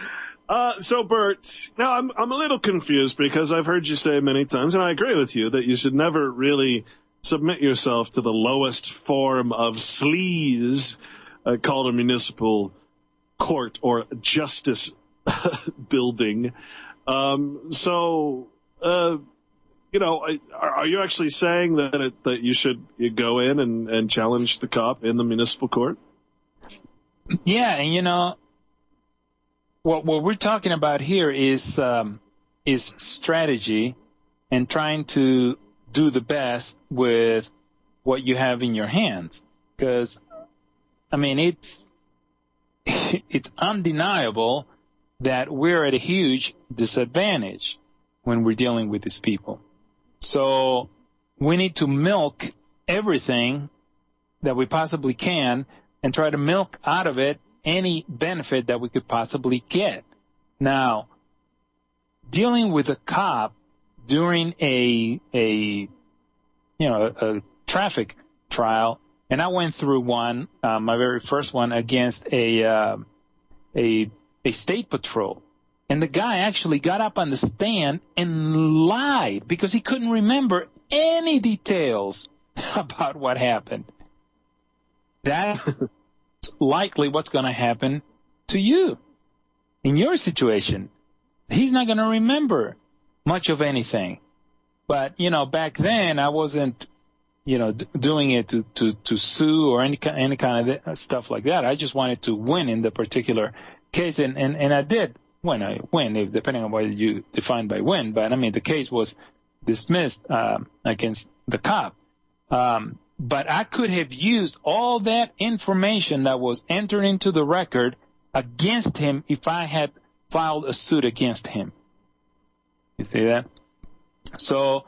So, Burt, now I'm a little confused because I've heard you say many times, and I agree with you, that you should never really submit yourself to the lowest form of sleaze called a municipal court or justice building. Are you actually saying that you go in and challenge the cop in the municipal court? yeah, and what we're talking about here is strategy and trying to do the best with what you have in your hands. Because, I mean, it's undeniable that we're at a huge disadvantage when we're dealing with these people. So we need to milk everything that we possibly can and try to milk out of it any benefit that we could possibly get. Now, dealing with a cop during a traffic trial, and I went through one, my very first one, against a state patrol. And the guy actually got up on the stand and lied because he couldn't remember any details about what happened. That's likely what's going to happen to you in your situation. He's not going to remember much of anything. But, back then I wasn't, doing it to sue or any kind of stuff like that. I just wanted to win in the particular case. And I did when I win, depending on what you define by win. But, I mean, the case was dismissed against the cop. But I could have used all that information that was entered into the record against him if I had filed a suit against him. You see that? So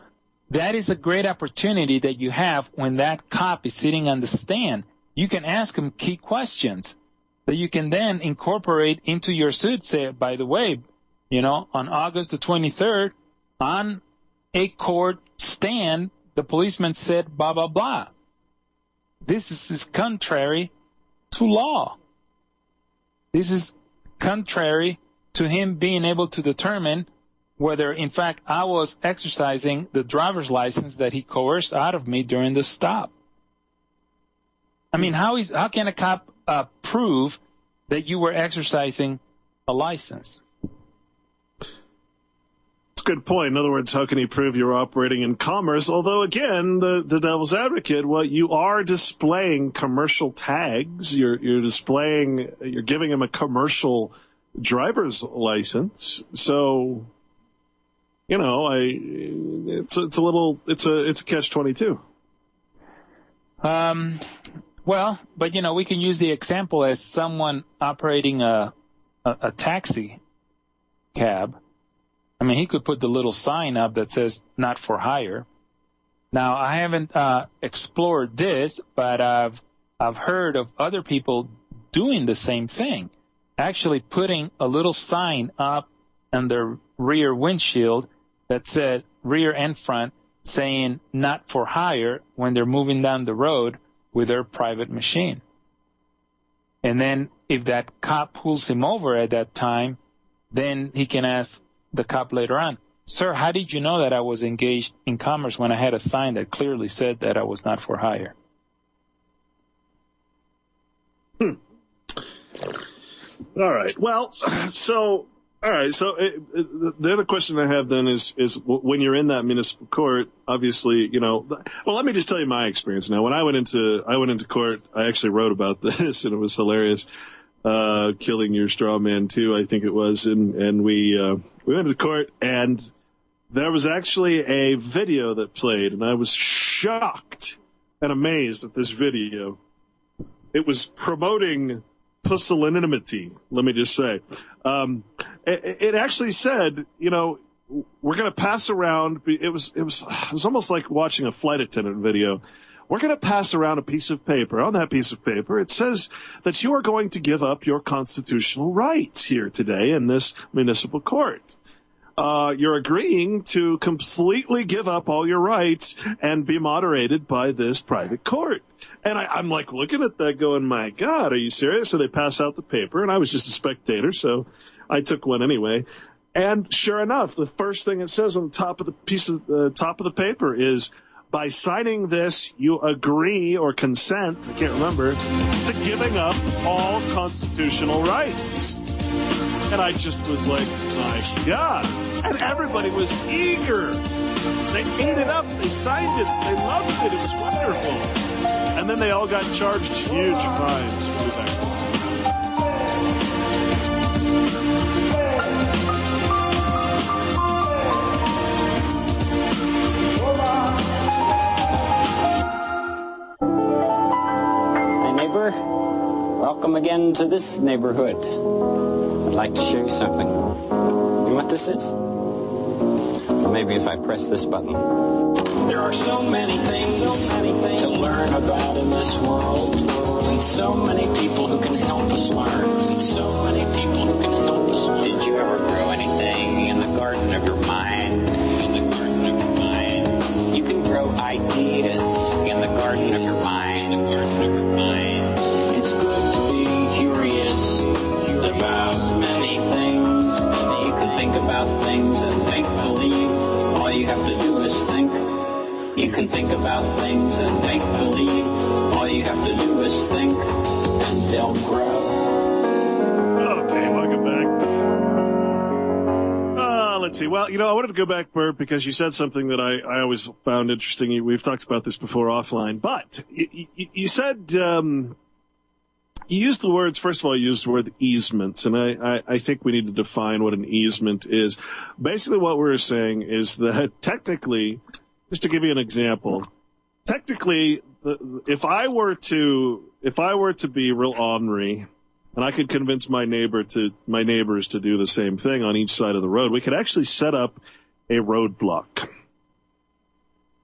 that is a great opportunity that you have when that cop is sitting on the stand. You can ask him key questions that you can then incorporate into your suit. Say, by the way, on August the 23rd, on a court stand, the policeman said blah, blah, blah. This is contrary to law. This is contrary to him being able to determine whether, in fact, I was exercising the driver's license that he coerced out of me during the stop. I mean, how can a cop prove that you were exercising a license? That's a good point. In other words, how can he prove you're operating in commerce? Although, again, the devil's advocate, well, you are displaying commercial tags. You're giving him a commercial driver's license. So, it's a catch-22. Well, but we can use the example as someone operating a taxi cab. I mean, he could put the little sign up that says "not for hire." Now, I haven't explored this, but I've heard of other people doing the same thing, actually putting a little sign up on their rear windshield that said rear and front, saying "not for hire" when they're moving down the road with their private machine. And then if that cop pulls him over at that time, then he can ask the cop later on, "Sir, how did you know that I was engaged in commerce when I had a sign that clearly said that I was not for hire?" All right. Well, so the other question I have then is when you're in that municipal court, obviously, well, let me just tell you my experience now. When I went into court, I actually wrote about this, and it was hilarious. Killing your straw man too, I think it was, and we went to court, and there was actually a video that played, and I was shocked and amazed at this video. It was promoting pusillanimity, let me just say. It actually said, we're going to pass around. It was almost like watching a flight attendant video. We're going to pass around a piece of paper. On that piece of paper, it says that you are going to give up your constitutional rights here today in this municipal court. You're agreeing to completely give up all your rights and be moderated by this private court. And I'm like looking at that going, my God, are you serious? So they pass out the paper, and I was just a spectator, so I took one anyway. And sure enough, the first thing it says on the top of the top of the paper is, by signing this, you agree or consent, I can't remember, to giving up all constitutional rights. And I just was like, my God. And everybody was eager. They ate it up. They signed it. They loved it. It was wonderful. And then they all got charged huge fines for the back. Welcome again to this neighborhood. I'd like to show you something. You know what this is? Well, maybe if I press this button. There are so many things to learn about in this world, and so many people who can help us learn, and so many people who can help us learn. Did you ever grow anything in the garden of your mind? In the garden of your mind. You can grow ideas in the garden of your mind. In the garden of your mind. It's good to be curious about many things. You can think about things and make believe. All you have to do is think. You can think about things and make believe. All you have to do is think, and they'll grow. Okay, welcome back. Let's see. Well, I wanted to go back, Burt, because you said something that I always found interesting. We've talked about this before offline, but you said... You used the words, first of all, you used the word easements, and I think we need to define what an easement is. Basically what we're saying is that technically, just to give you an example, technically, if I were to be real ornery, and I could convince my neighbors to do the same thing on each side of the road, we could actually set up a roadblock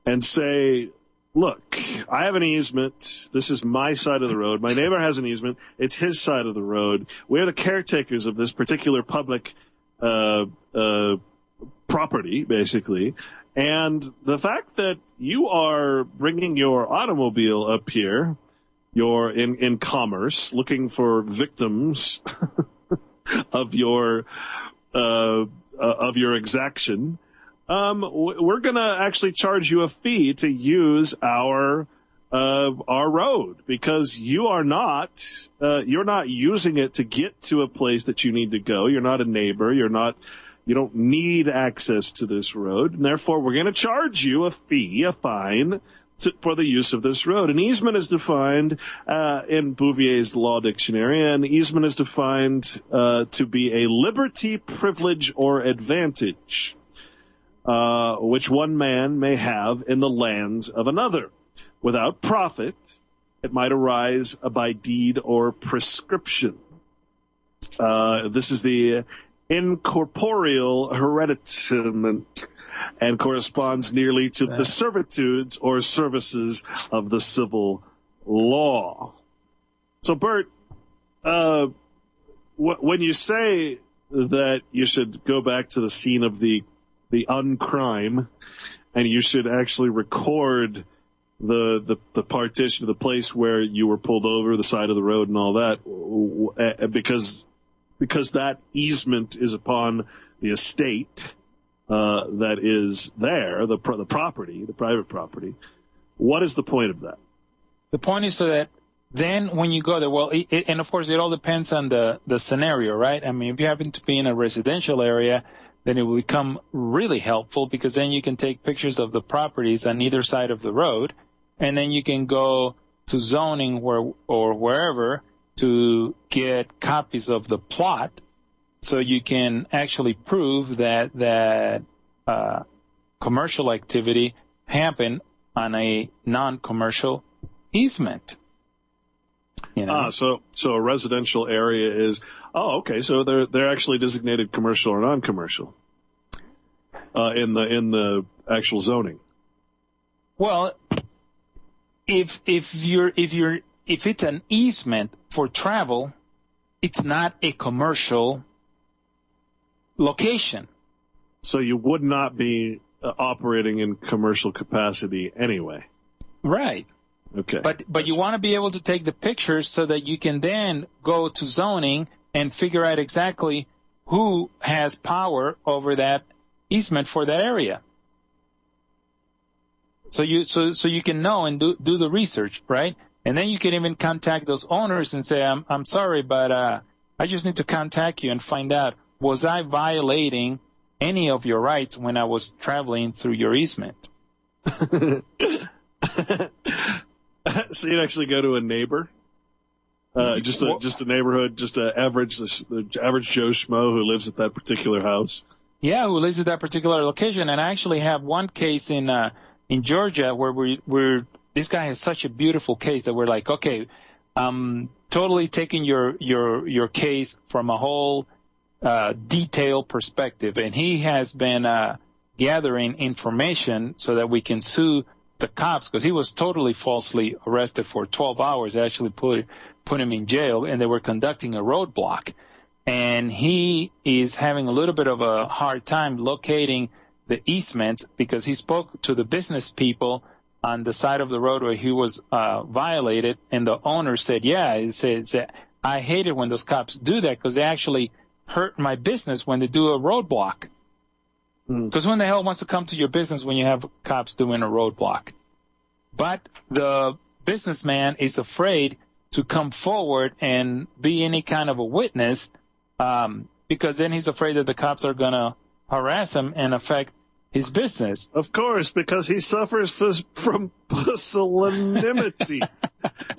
and say, look, I have an easement. This is my side of the road. My neighbor has an easement. It's his side of the road. We're the caretakers of this particular public property, basically. And the fact that you are bringing your automobile up here, you're in commerce, looking for victims of your exaction. We're going to actually charge you a fee to use our road, because you're not using it to get to a place that you need to go. You're not a neighbor. You don't need access to this road, and therefore we're going to charge you a fine for the use of this road. An easement is defined in Bouvier's Law Dictionary, and easement is defined to be a liberty, privilege, or advantage which one man may have in the lands of another. Without profit, it might arise by deed or prescription. This is the incorporeal hereditament and corresponds nearly to the servitudes or services of the civil law. So, Burt, when you say that you should go back to the scene of the uncrime, and you should actually record the partition, the place where you were pulled over, the side of the road, and all that, because that easement is upon the estate that is there, the property, the private property. What is the point of that? The point is so that then when you go there, well, and of course it all depends on the scenario, right? I mean, if you happen to be in a residential area, then it will become really helpful, because then you can take pictures of the properties on either side of the road, and then you can go to zoning or wherever to get copies of the plot, so you can actually prove that commercial activity happened on a non-commercial easement. You know? So a residential area is, okay, so they're actually designated commercial or non-commercial in the actual zoning. Well, if it's an easement for travel, it's not a commercial location. So you would not be operating in commercial capacity anyway. Right. Okay. But you want to be able to take the pictures so that you can then go to zoning and figure out exactly who has power over that easement for that area. So you can know and do the research, right? And then you can even contact those owners and say, I'm sorry, but I just need to contact you and find out, was I violating any of your rights when I was traveling through your easement? So you'd actually go to a neighbor, just a neighborhood, just the average Joe Schmo who lives at that particular house. Yeah, who lives at that particular location. And I actually have one case in Georgia where this guy has such a beautiful case that we're like, okay, totally taking your case from a whole detailed perspective, and he has been gathering information so that we can sue the cops, because he was totally falsely arrested for 12 hours. They actually put him in jail, and they were conducting a roadblock. And he is having a little bit of a hard time locating the easements because he spoke to the business people on the side of the road where he was violated, and the owner said, yeah, he said, I hate it when those cops do that because they actually hurt my business when they do a roadblock. Because who in the hell wants to come to your business when you have cops doing a roadblock? But the businessman is afraid to come forward and be any kind of a witness because then he's afraid that the cops are going to harass him and affect his business. Of course, because he suffers from pusillanimity.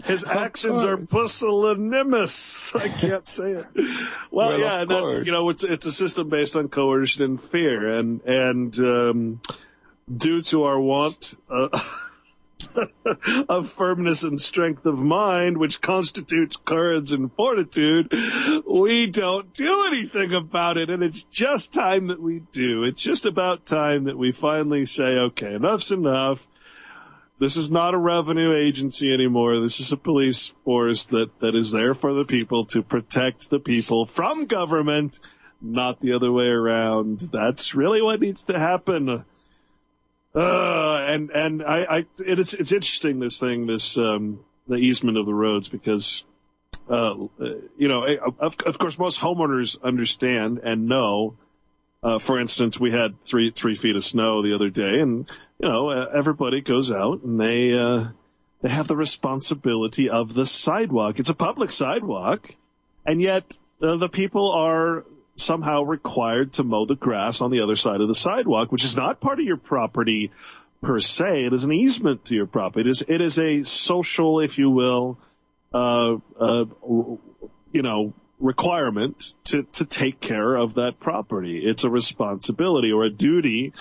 His actions are pusillanimous. I can't say it. Well, yeah, and that's, it's a system based on coercion and fear, and due to our want of firmness and strength of mind, which constitutes courage and fortitude, we don't do anything about it, and it's just time that we do. It's just about time that we finally say, okay, enough's enough. This is not a revenue agency anymore. This is a police force that is there for the people, to protect the people from government, not the other way around. That's really what needs to happen. It's interesting, this thing, the easement of the roads, because, of course, most homeowners understand and know. For instance, we had three feet of snow the other day, and, everybody goes out and they have the responsibility of the sidewalk. It's a public sidewalk, and yet the people are somehow required to mow the grass on the other side of the sidewalk, which is not part of your property per se. It is an easement to your property. It is a social, if you will, requirement to take care of that property. It's a responsibility or a duty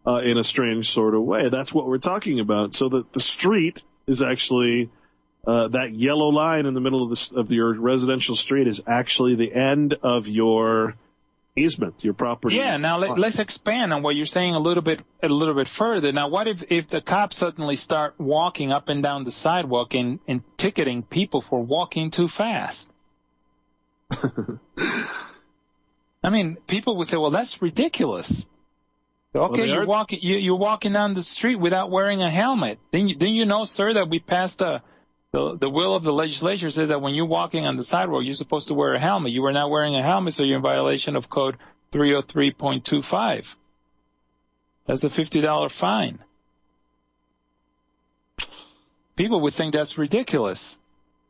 in a strange sort of way. That's what we're talking about. So that the street is actually that yellow line in the middle of your residential street is actually the end of your easement, your property. Yeah. Now let's expand on what you're saying a little bit further. Now, what if the cops suddenly start walking up and down the sidewalk and ticketing people for walking too fast? I mean, people would say, "Well, that's ridiculous." Okay, you're walking down the street without wearing a helmet. Then you know, sir, that we passed the will of the legislature says that when you're walking on the sidewalk, you're supposed to wear a helmet. You were not wearing a helmet, so you're in violation of Code 303.25. That's a $50 fine. People would think that's ridiculous.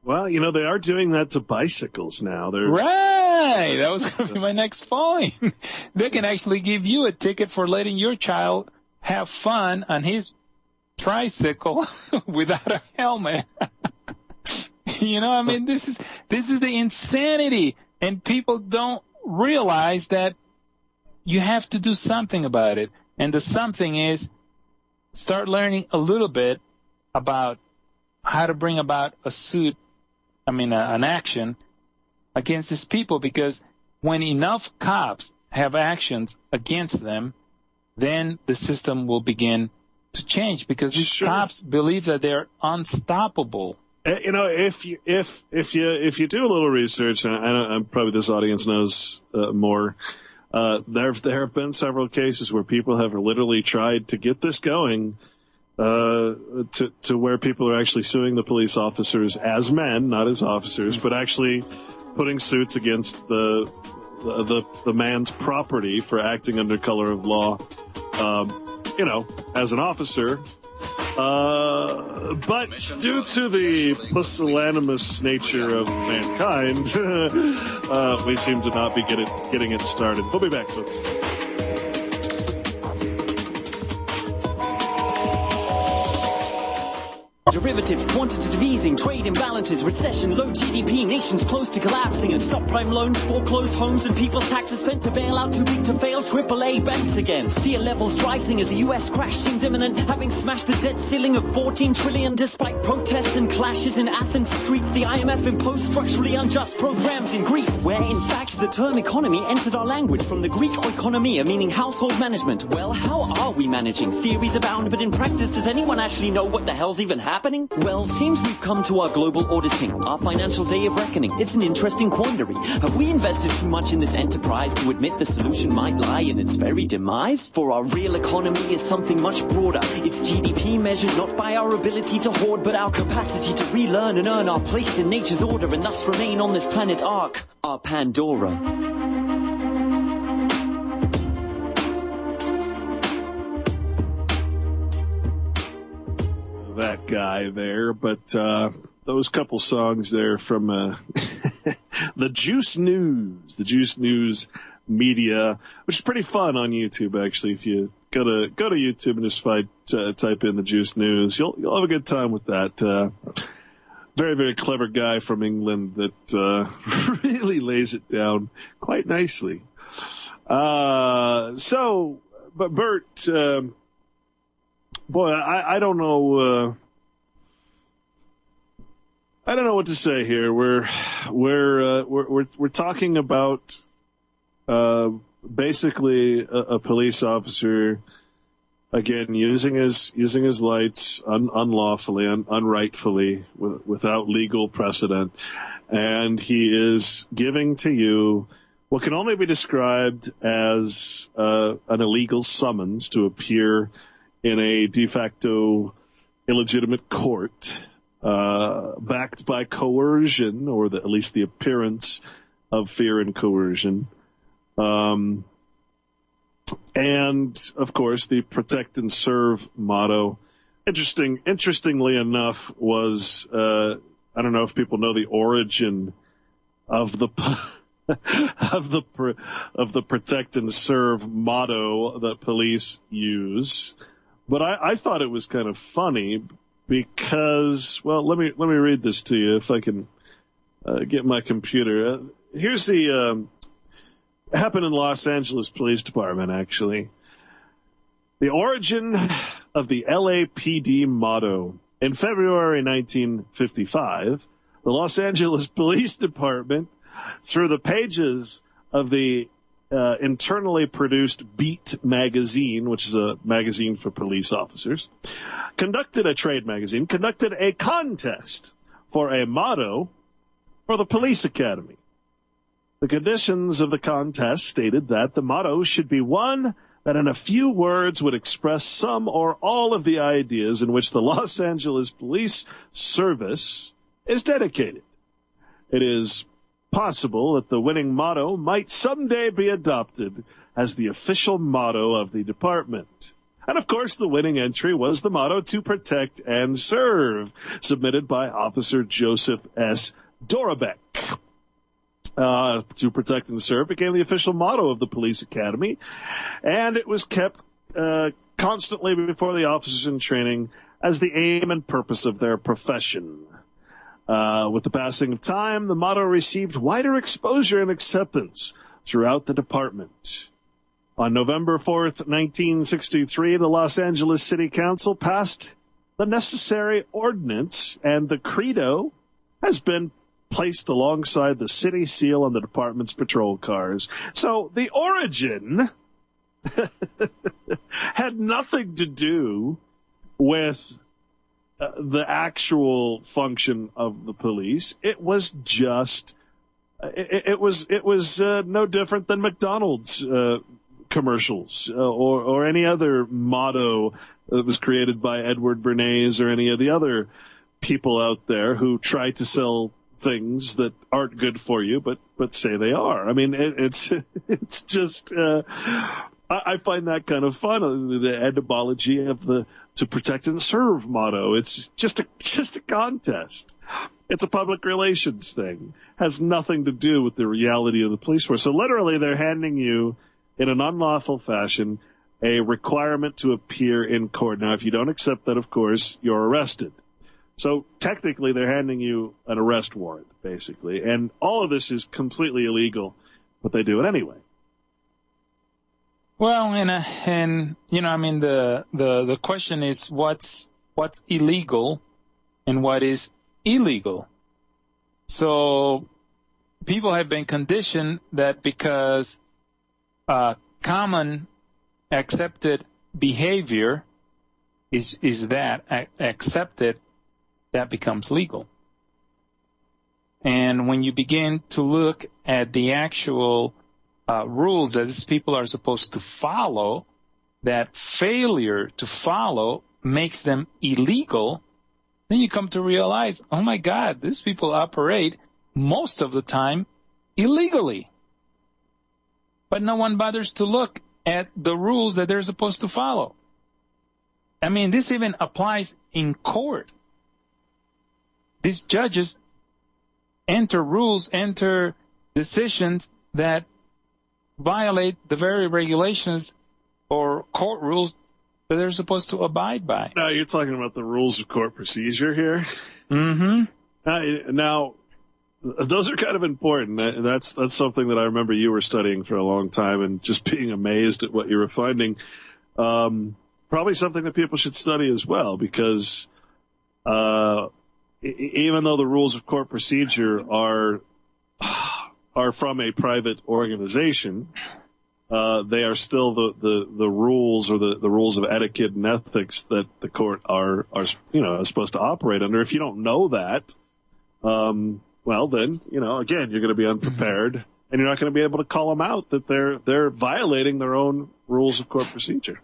Well, they are doing that to bicycles now. Right. That was going to be my next point. They can actually give you a ticket for letting your child have fun on his tricycle without a helmet. This is the insanity. And people don't realize that you have to do something about it. And the something is start learning a little bit about how to bring about an action against these people, because when enough cops have actions against them, then the system will begin to change, because these cops believe that they're unstoppable. If you do a little research, and probably this audience knows more, there have been several cases where people have literally tried to get this going, to where people are actually suing the police officers as men, not as officers, but actually putting suits against the man's property for acting under color of law, as an officer. But due to the pusillanimous nature of mankind, we seem to not be getting it started. We'll be back, folks. Derivatives, quantitative easing, trade imbalances, recession, low GDP, nations close to collapsing, and subprime loans, foreclosed homes, and people's taxes spent to bail out too big to fail AAA banks again. Fear levels rising as the US crash seems imminent, having smashed the debt ceiling of 14 trillion. Despite protests and clashes in Athens streets, the IMF imposed structurally unjust programs in Greece, where in fact the term economy entered our language from the Greek oikonomia, meaning household management. Well, how are we managing? Theories abound, but in practice, does anyone actually know what the hell's even happening? Well, seems we've come to our global auditing, our financial day of reckoning. It's an interesting quandary. Have we invested too much in this enterprise to admit the solution might lie in its very demise? For our real economy is something much broader. It's GDP measured not by our ability to hoard, but our capacity to relearn and earn our place in nature's order, and thus remain on this planet Ark, our Pandora. That guy there, but those couple songs there from the Juice News Media, which is pretty fun on YouTube, actually. If you go to YouTube and just type in the Juice News, you'll have a good time with that. Very, very clever guy from England that really lays it down quite nicely. But Burt, boy, I don't know. I don't know what to say here. We're talking about basically a police officer, again, using his lights unlawfully, unrightfully, without legal precedent, and he is giving to you what can only be described as an illegal summons to appear in a de facto illegitimate court, backed by coercion, or at least the appearance of fear and coercion. And, of course, the protect and serve motto. Interestingly enough, was, I don't know if people know the origin of the of the protect and serve motto that police use. But I thought it was kind of funny because, well, let me read this to you if I can get my computer. Here's the happened in Los Angeles Police Department, actually. The origin of the LAPD motto. In February 1955, the Los Angeles Police Department, through the pages of the internally produced Beat magazine, which is a magazine for police officers, conducted a contest for a motto for the police academy. The conditions of the contest stated that the motto should be one that in a few words would express some or all of the ideas in which the Los Angeles Police Service is dedicated. It is possible that the winning motto might someday be adopted as the official motto of the department. And of course, the winning entry was the motto "To Protect and Serve," submitted by Officer Joseph S. Dorabek. To Protect and Serve became the official motto of the police academy, and it was kept constantly before the officers in training as the aim and purpose of their profession. With the passing of time, the motto received wider exposure and acceptance throughout the department. On November 4th, 1963, the Los Angeles City Council passed the necessary ordinance, and the credo has been placed alongside the city seal on the department's patrol cars. So the origin had nothing to do with the actual function of the police. It was just, it was no different than McDonald's commercials or any other motto that was created by Edward Bernays or any of the other people out there who try to sell things that aren't good for you, but say they are. I mean, it's just, I find that kind of fun. The etymology of the "to protect and serve" motto. It's just a contest. It's a public relations thing. Has nothing to do with the reality of the police force. So literally, they're handing you, in an unlawful fashion, a requirement to appear in court. Now, if you don't accept that, of course, you're arrested. So technically, they're handing you an arrest warrant, basically. And all of this is completely illegal, but they do it anyway. Well, and you know, I mean, the question is what's illegal and what is illegal. So people have been conditioned that because common accepted behavior is that accepted, that becomes legal. And when you begin to look at the actual rules that these people are supposed to follow, that failure to follow makes them illegal, then you come to realize, oh my God, these people operate most of the time illegally. But no one bothers to look at the rules that they're supposed to follow. I mean, this even applies in court. These judges enter decisions that violate the very regulations or court rules that they're supposed to abide by. Now, you're talking about the rules of court procedure here? Mm-hmm. Now, those are kind of important. That's something that I remember you were studying for a long time and just being amazed at what you were finding. Probably something that people should study as well, because even though the rules of court procedure are from a private organization, they are still the rules or the rules of etiquette and ethics that the court are supposed to operate under. If you don't know that, well then, again, you're going to be unprepared and you're not going to be able to call them out that they're violating their own rules of court procedure.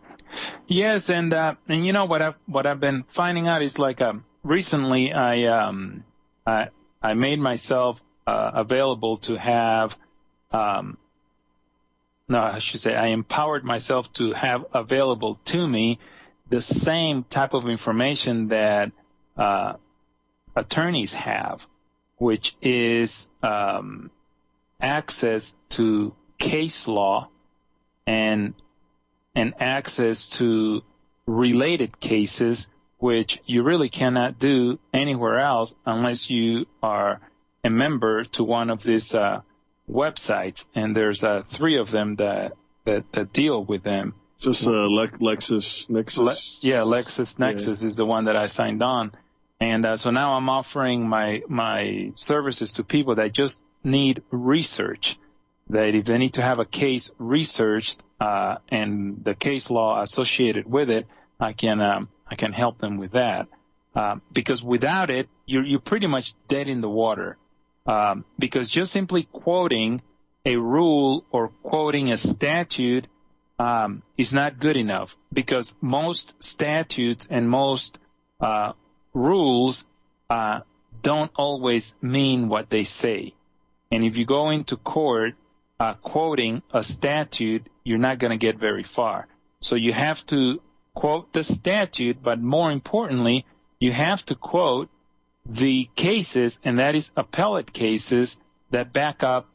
Yes, and you know what I've been finding out is like recently I made myself available to have I empowered myself to have available to me the same type of information that attorneys have, which is access to case law and access to related cases, which you really cannot do anywhere else unless you are a member to one of these websites, and there's 3 of them that deal with them. Just LexisNexis? LexisNexis is the one that I signed on. And so now I'm offering my services to people that just need research, that if they need to have a case researched and the case law associated with it, I can help them with that. Because without it, you're pretty much dead in the water. Because just simply quoting a rule or quoting a statute is not good enough, because most statutes and most rules don't always mean what they say. And if you go into court quoting a statute, you're not going to get very far. So you have to quote the statute, but more importantly, you have to quote the cases, and that is appellate cases, that back up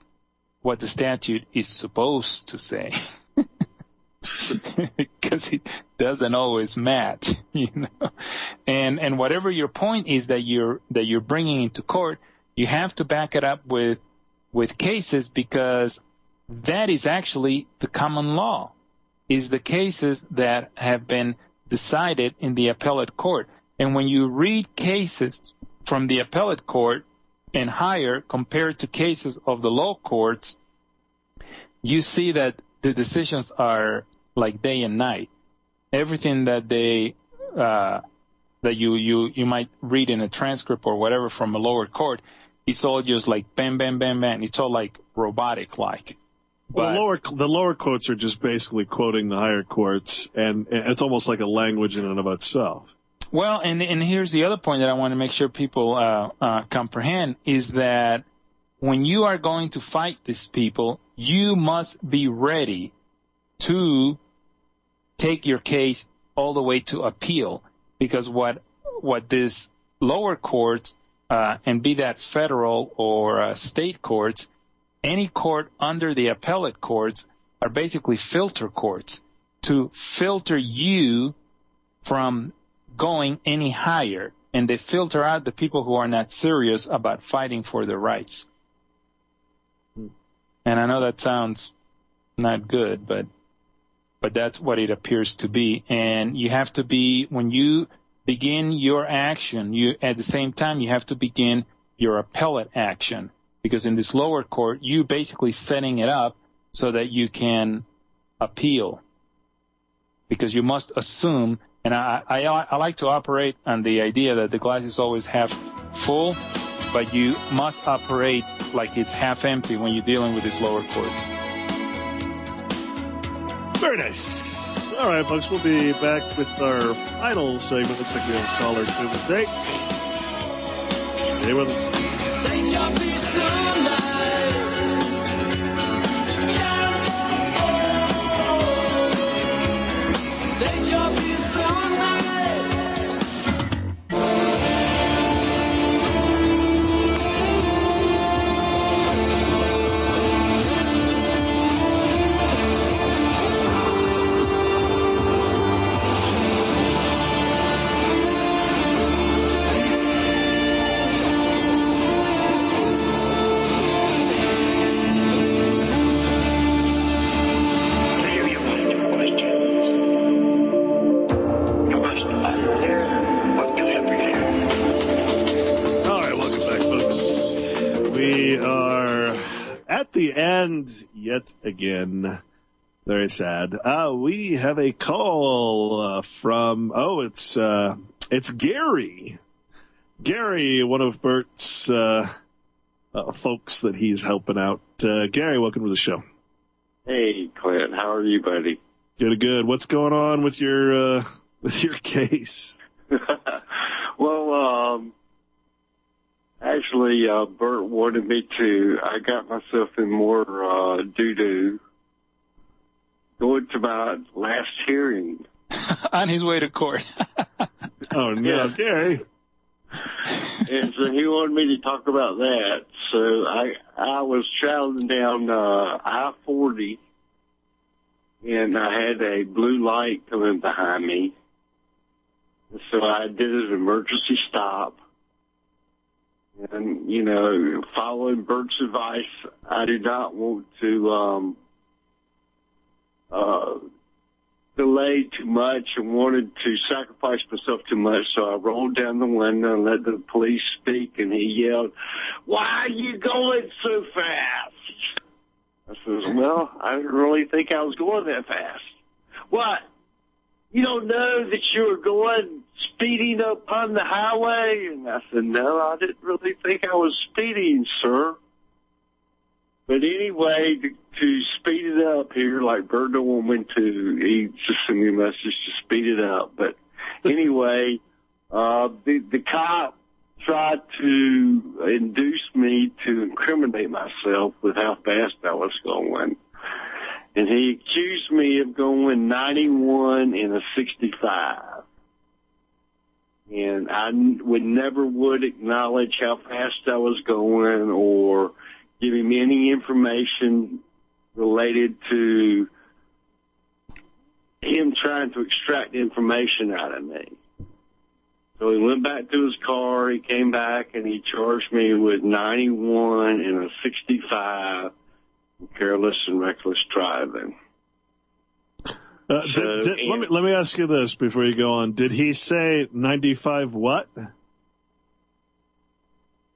what the statute is supposed to say. Because it doesn't always match, And whatever your point is that you're bringing into court, you have to back it up with cases, because that is actually the common law, is the cases that have been decided in the appellate court. And when you read cases from the appellate court and higher compared to cases of the low courts, you see that the decisions are like day and night. Everything that that you might read in a transcript or whatever from a lower court, it's all just like bam, bam, bam, bam. It's all like robotic-like. Well, the lower courts are just basically quoting the higher courts, and it's almost like a language in and of itself. Well, and here's the other point that I want to make sure people comprehend is that when you are going to fight these people, you must be ready to take your case all the way to appeal, because what this lower courts, and be that federal or state courts, any court under the appellate courts are basically filter courts to filter you from going any higher, and they filter out the people who are not serious about fighting for their rights. And I know that sounds not good, but that's what it appears to be. And you have to be, when you begin your action, at the same time you have to begin your appellate action, because in this lower court you basically setting it up so that you can appeal, because you must assume. And I like to operate on the idea that the glass is always half full, but you must operate like it's half empty when you're dealing with these lower courts. Very nice. All right, folks, we'll be back with our final segment. Looks like we have a caller or two to take. Stay with us. State your peace tonight. State your peace tonight. The end yet again. Very sad. We have a call from it's Gary. Gary, one of Burt's folks that he's helping out. Gary, welcome to the show. Hey, Clint, how are you, buddy? Good. What's going on with your case? Well, actually, Burt wanted me to. I got myself in more doo-doo going to my last hearing. On his way to court. Oh, no, yeah. Gary. And so he wanted me to talk about that. So I was traveling down I-40, and I had a blue light coming behind me. So I did an emergency stop. And, following Burt's advice, I did not want to delay too much and wanted to sacrifice myself too much. So I rolled down the window and let the police speak, and he yelled, "Why are you going so fast?" I said, "Well, I didn't really think I was going that fast." "What? You don't know that you were going speeding up on the highway?" And I said, "No, I didn't really think I was speeding, sir." But anyway, to speed it up here, like Bert don't want me to, he just sent me a message to speed it up. But anyway, the cop tried to induce me to incriminate myself with how fast I was going. And he accused me of going 91 in a 65. And I would acknowledge how fast I was going or give him any information related to him trying to extract information out of me. So he went back to his car, he came back, and he charged me with 91 in a 65, careless and reckless driving. Let me ask you this before you go on. Did he say 95 what?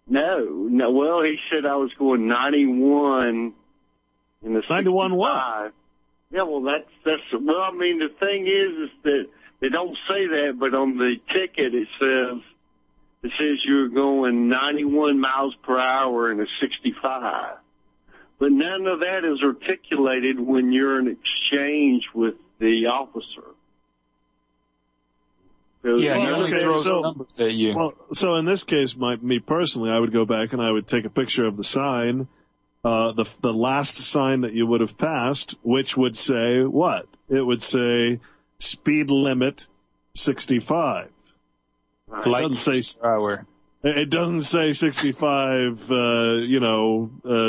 No. Well, he said I was going 91 in the 91 what? Yeah, well, that's. Well, I mean, the thing is that they don't say that, but on the ticket it says you're going 91 miles per hour in a 65. But none of that is articulated when you're in exchange with the officer. Yeah, he only throws numbers at you. Well, so in this case, me personally, I would go back and I would take a picture of the sign, the last sign that you would have passed, which would say what? It would say speed limit 65. Right. Like It doesn't say hour. It doesn't say 65,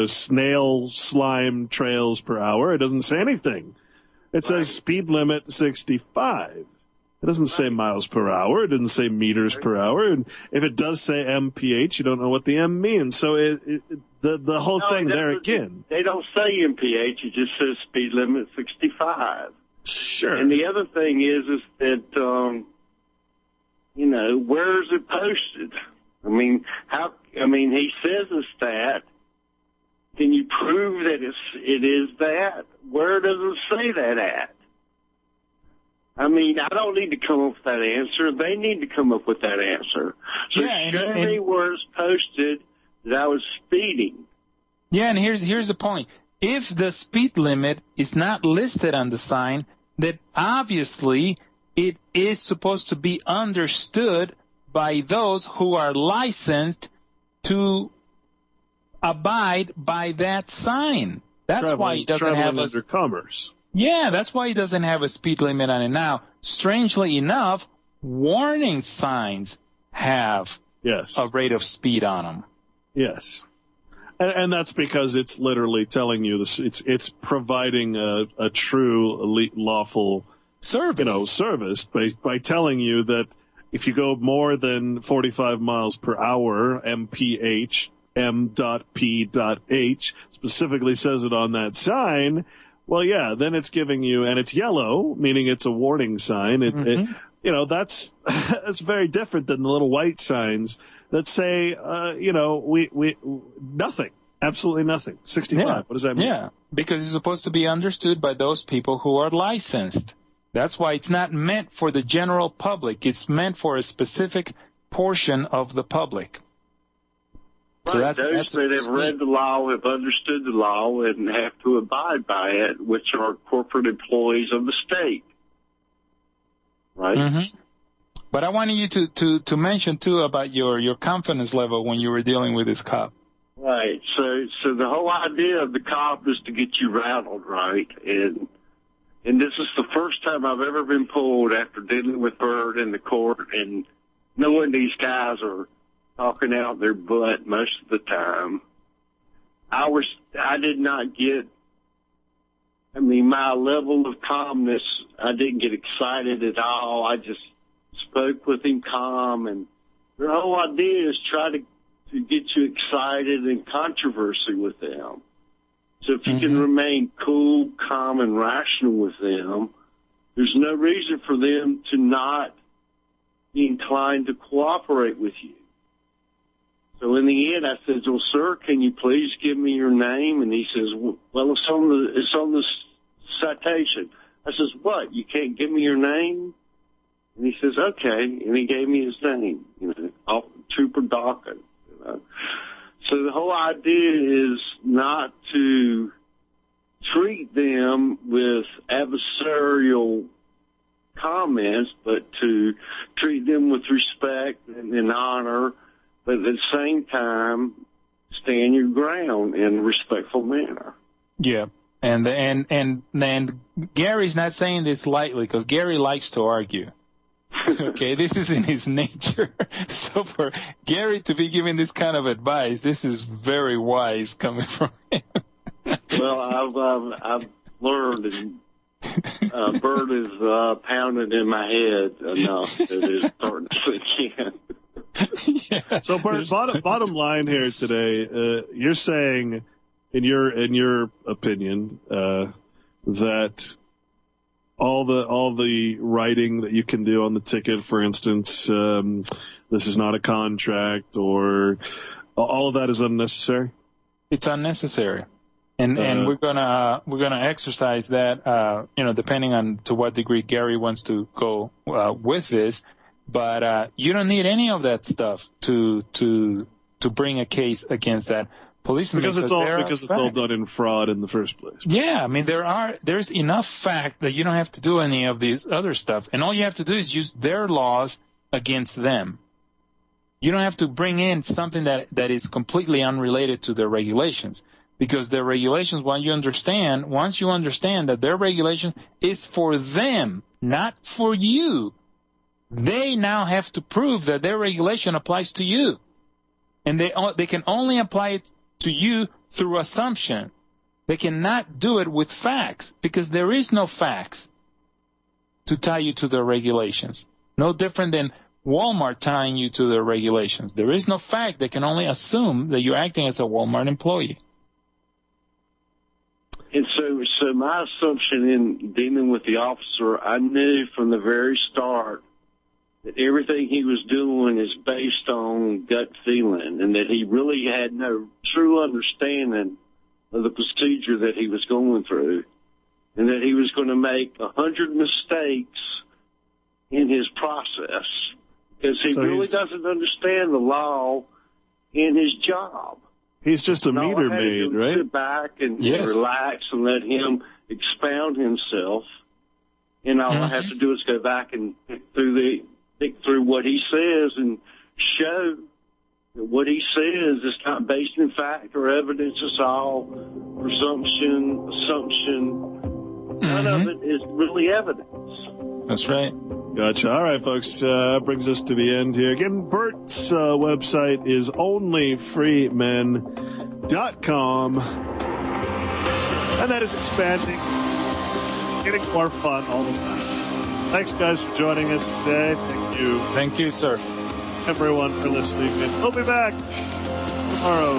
snail slime trails per hour. It doesn't say anything. It says speed limit 65. It doesn't say miles per hour. It doesn't say meters per hour. And if it does say MPH, you don't know what the M means. So the whole thing there again. They don't say MPH. It just says speed limit 65. Sure. And the other thing is that, where is it posted? I mean, he says it's that. Can you prove that it is that? Where does it say that at? I mean, I don't need to come up with that answer. They need to come up with that answer. So show me where it's posted that I was speeding. Yeah, and here's the point. If the speed limit is not listed on the sign, then obviously it is supposed to be understood by those who are licensed to abide by that sign. That's why he doesn't have undercovers. Yeah, that's why he doesn't have a speed limit on it. Now, strangely enough, warning signs have a rate of speed on them. Yes. And that's because it's literally telling you this. It's providing a true elite lawful service, service by telling you that if you go more than 45 miles per hour, MPH, M.P.H, specifically says it on that sign, well, yeah, then it's giving you, and it's yellow, meaning it's a warning sign. That's very different than the little white signs that say, we nothing, absolutely nothing. 65. Yeah. What does that mean? Yeah, because it's supposed to be understood by those people who are licensed. That's why it's not meant for the general public. It's meant for a specific portion of the public. Right. So those that have read the law, have understood the law, and have to abide by it, which are corporate employees of the state. Right? Mm-hmm. But I wanted you to mention, too, about your confidence level when you were dealing with this cop. Right. So the whole idea of the cop is to get you rattled, right? And this is the first time I've ever been pulled after dealing with Burt in the court and knowing these guys are talking out their butt most of the time. I did not get, my level of calmness, I didn't get excited at all. I just spoke with him calm, and the whole idea is try to get you excited and controversy with them. So if you can remain cool, calm, and rational with them, there's no reason for them to not be inclined to cooperate with you. So in the end, I said, "Well, sir, can you please give me your name?" And he says, "Well, it's on the citation." I says, "What? You can't give me your name?" And he says, "Okay." And he gave me his name, Trooper Dawkins. So the whole idea is not to treat them with adversarial comments, but to treat them with respect and honor, but at the same time, stand your ground in a respectful manner. Yeah. And Gary's not saying this lightly, because Gary likes to argue. Okay, this is in his nature. So for Gary to be giving this kind of advice, this is very wise coming from him. Well, I've learned, and Burt is pounding in my head enough that it's starting to sink in. Yeah. So Burt, bottom line here today, you're saying, in your opinion, that all the writing that you can do on the ticket, for instance, this is not a contract, or all of that is unnecessary? It's unnecessary. And we're gonna exercise that, depending on to what degree Gary wants to go with this. But you don't need any of that stuff to bring a case against that policeman, because it's all done in fraud in the first place. Yeah, I mean there's enough fact that you don't have to do any of these other stuff, and all you have to do is use their laws against them. You don't have to bring in something that is completely unrelated to their regulations. Because their regulations, once you understand that their regulation is for them, not for you, they now have to prove that their regulation applies to you. And they can only apply it to you through assumption. They cannot do it with facts, because there is no facts to tie you to their regulations. No different than Walmart tying you to their regulations. There is no fact. They can only assume that you're acting as a Walmart employee. And so my assumption in dealing with the officer, I knew from the very start that everything he was doing is based on gut feeling, and that he really had no true understanding of the procedure that he was going through, and that he was going to make 100 mistakes in his process, because he really doesn't understand the law in his job. He's just a meter maid, right? Sit back and relax and let him expound himself. And all I have to do is go back and pick through what he says and show that what he says is not based in fact or evidence. It's all presumption, assumption. None of it is really evidence. That's right. Gotcha. All right, folks. Brings us to the end here. Again, Burt's website is onlyfreemen.com. And that is expanding, getting more fun all the time. Thanks, guys, for joining us today. Thank you. Thank you, sir. Everyone for listening. And we'll be back tomorrow.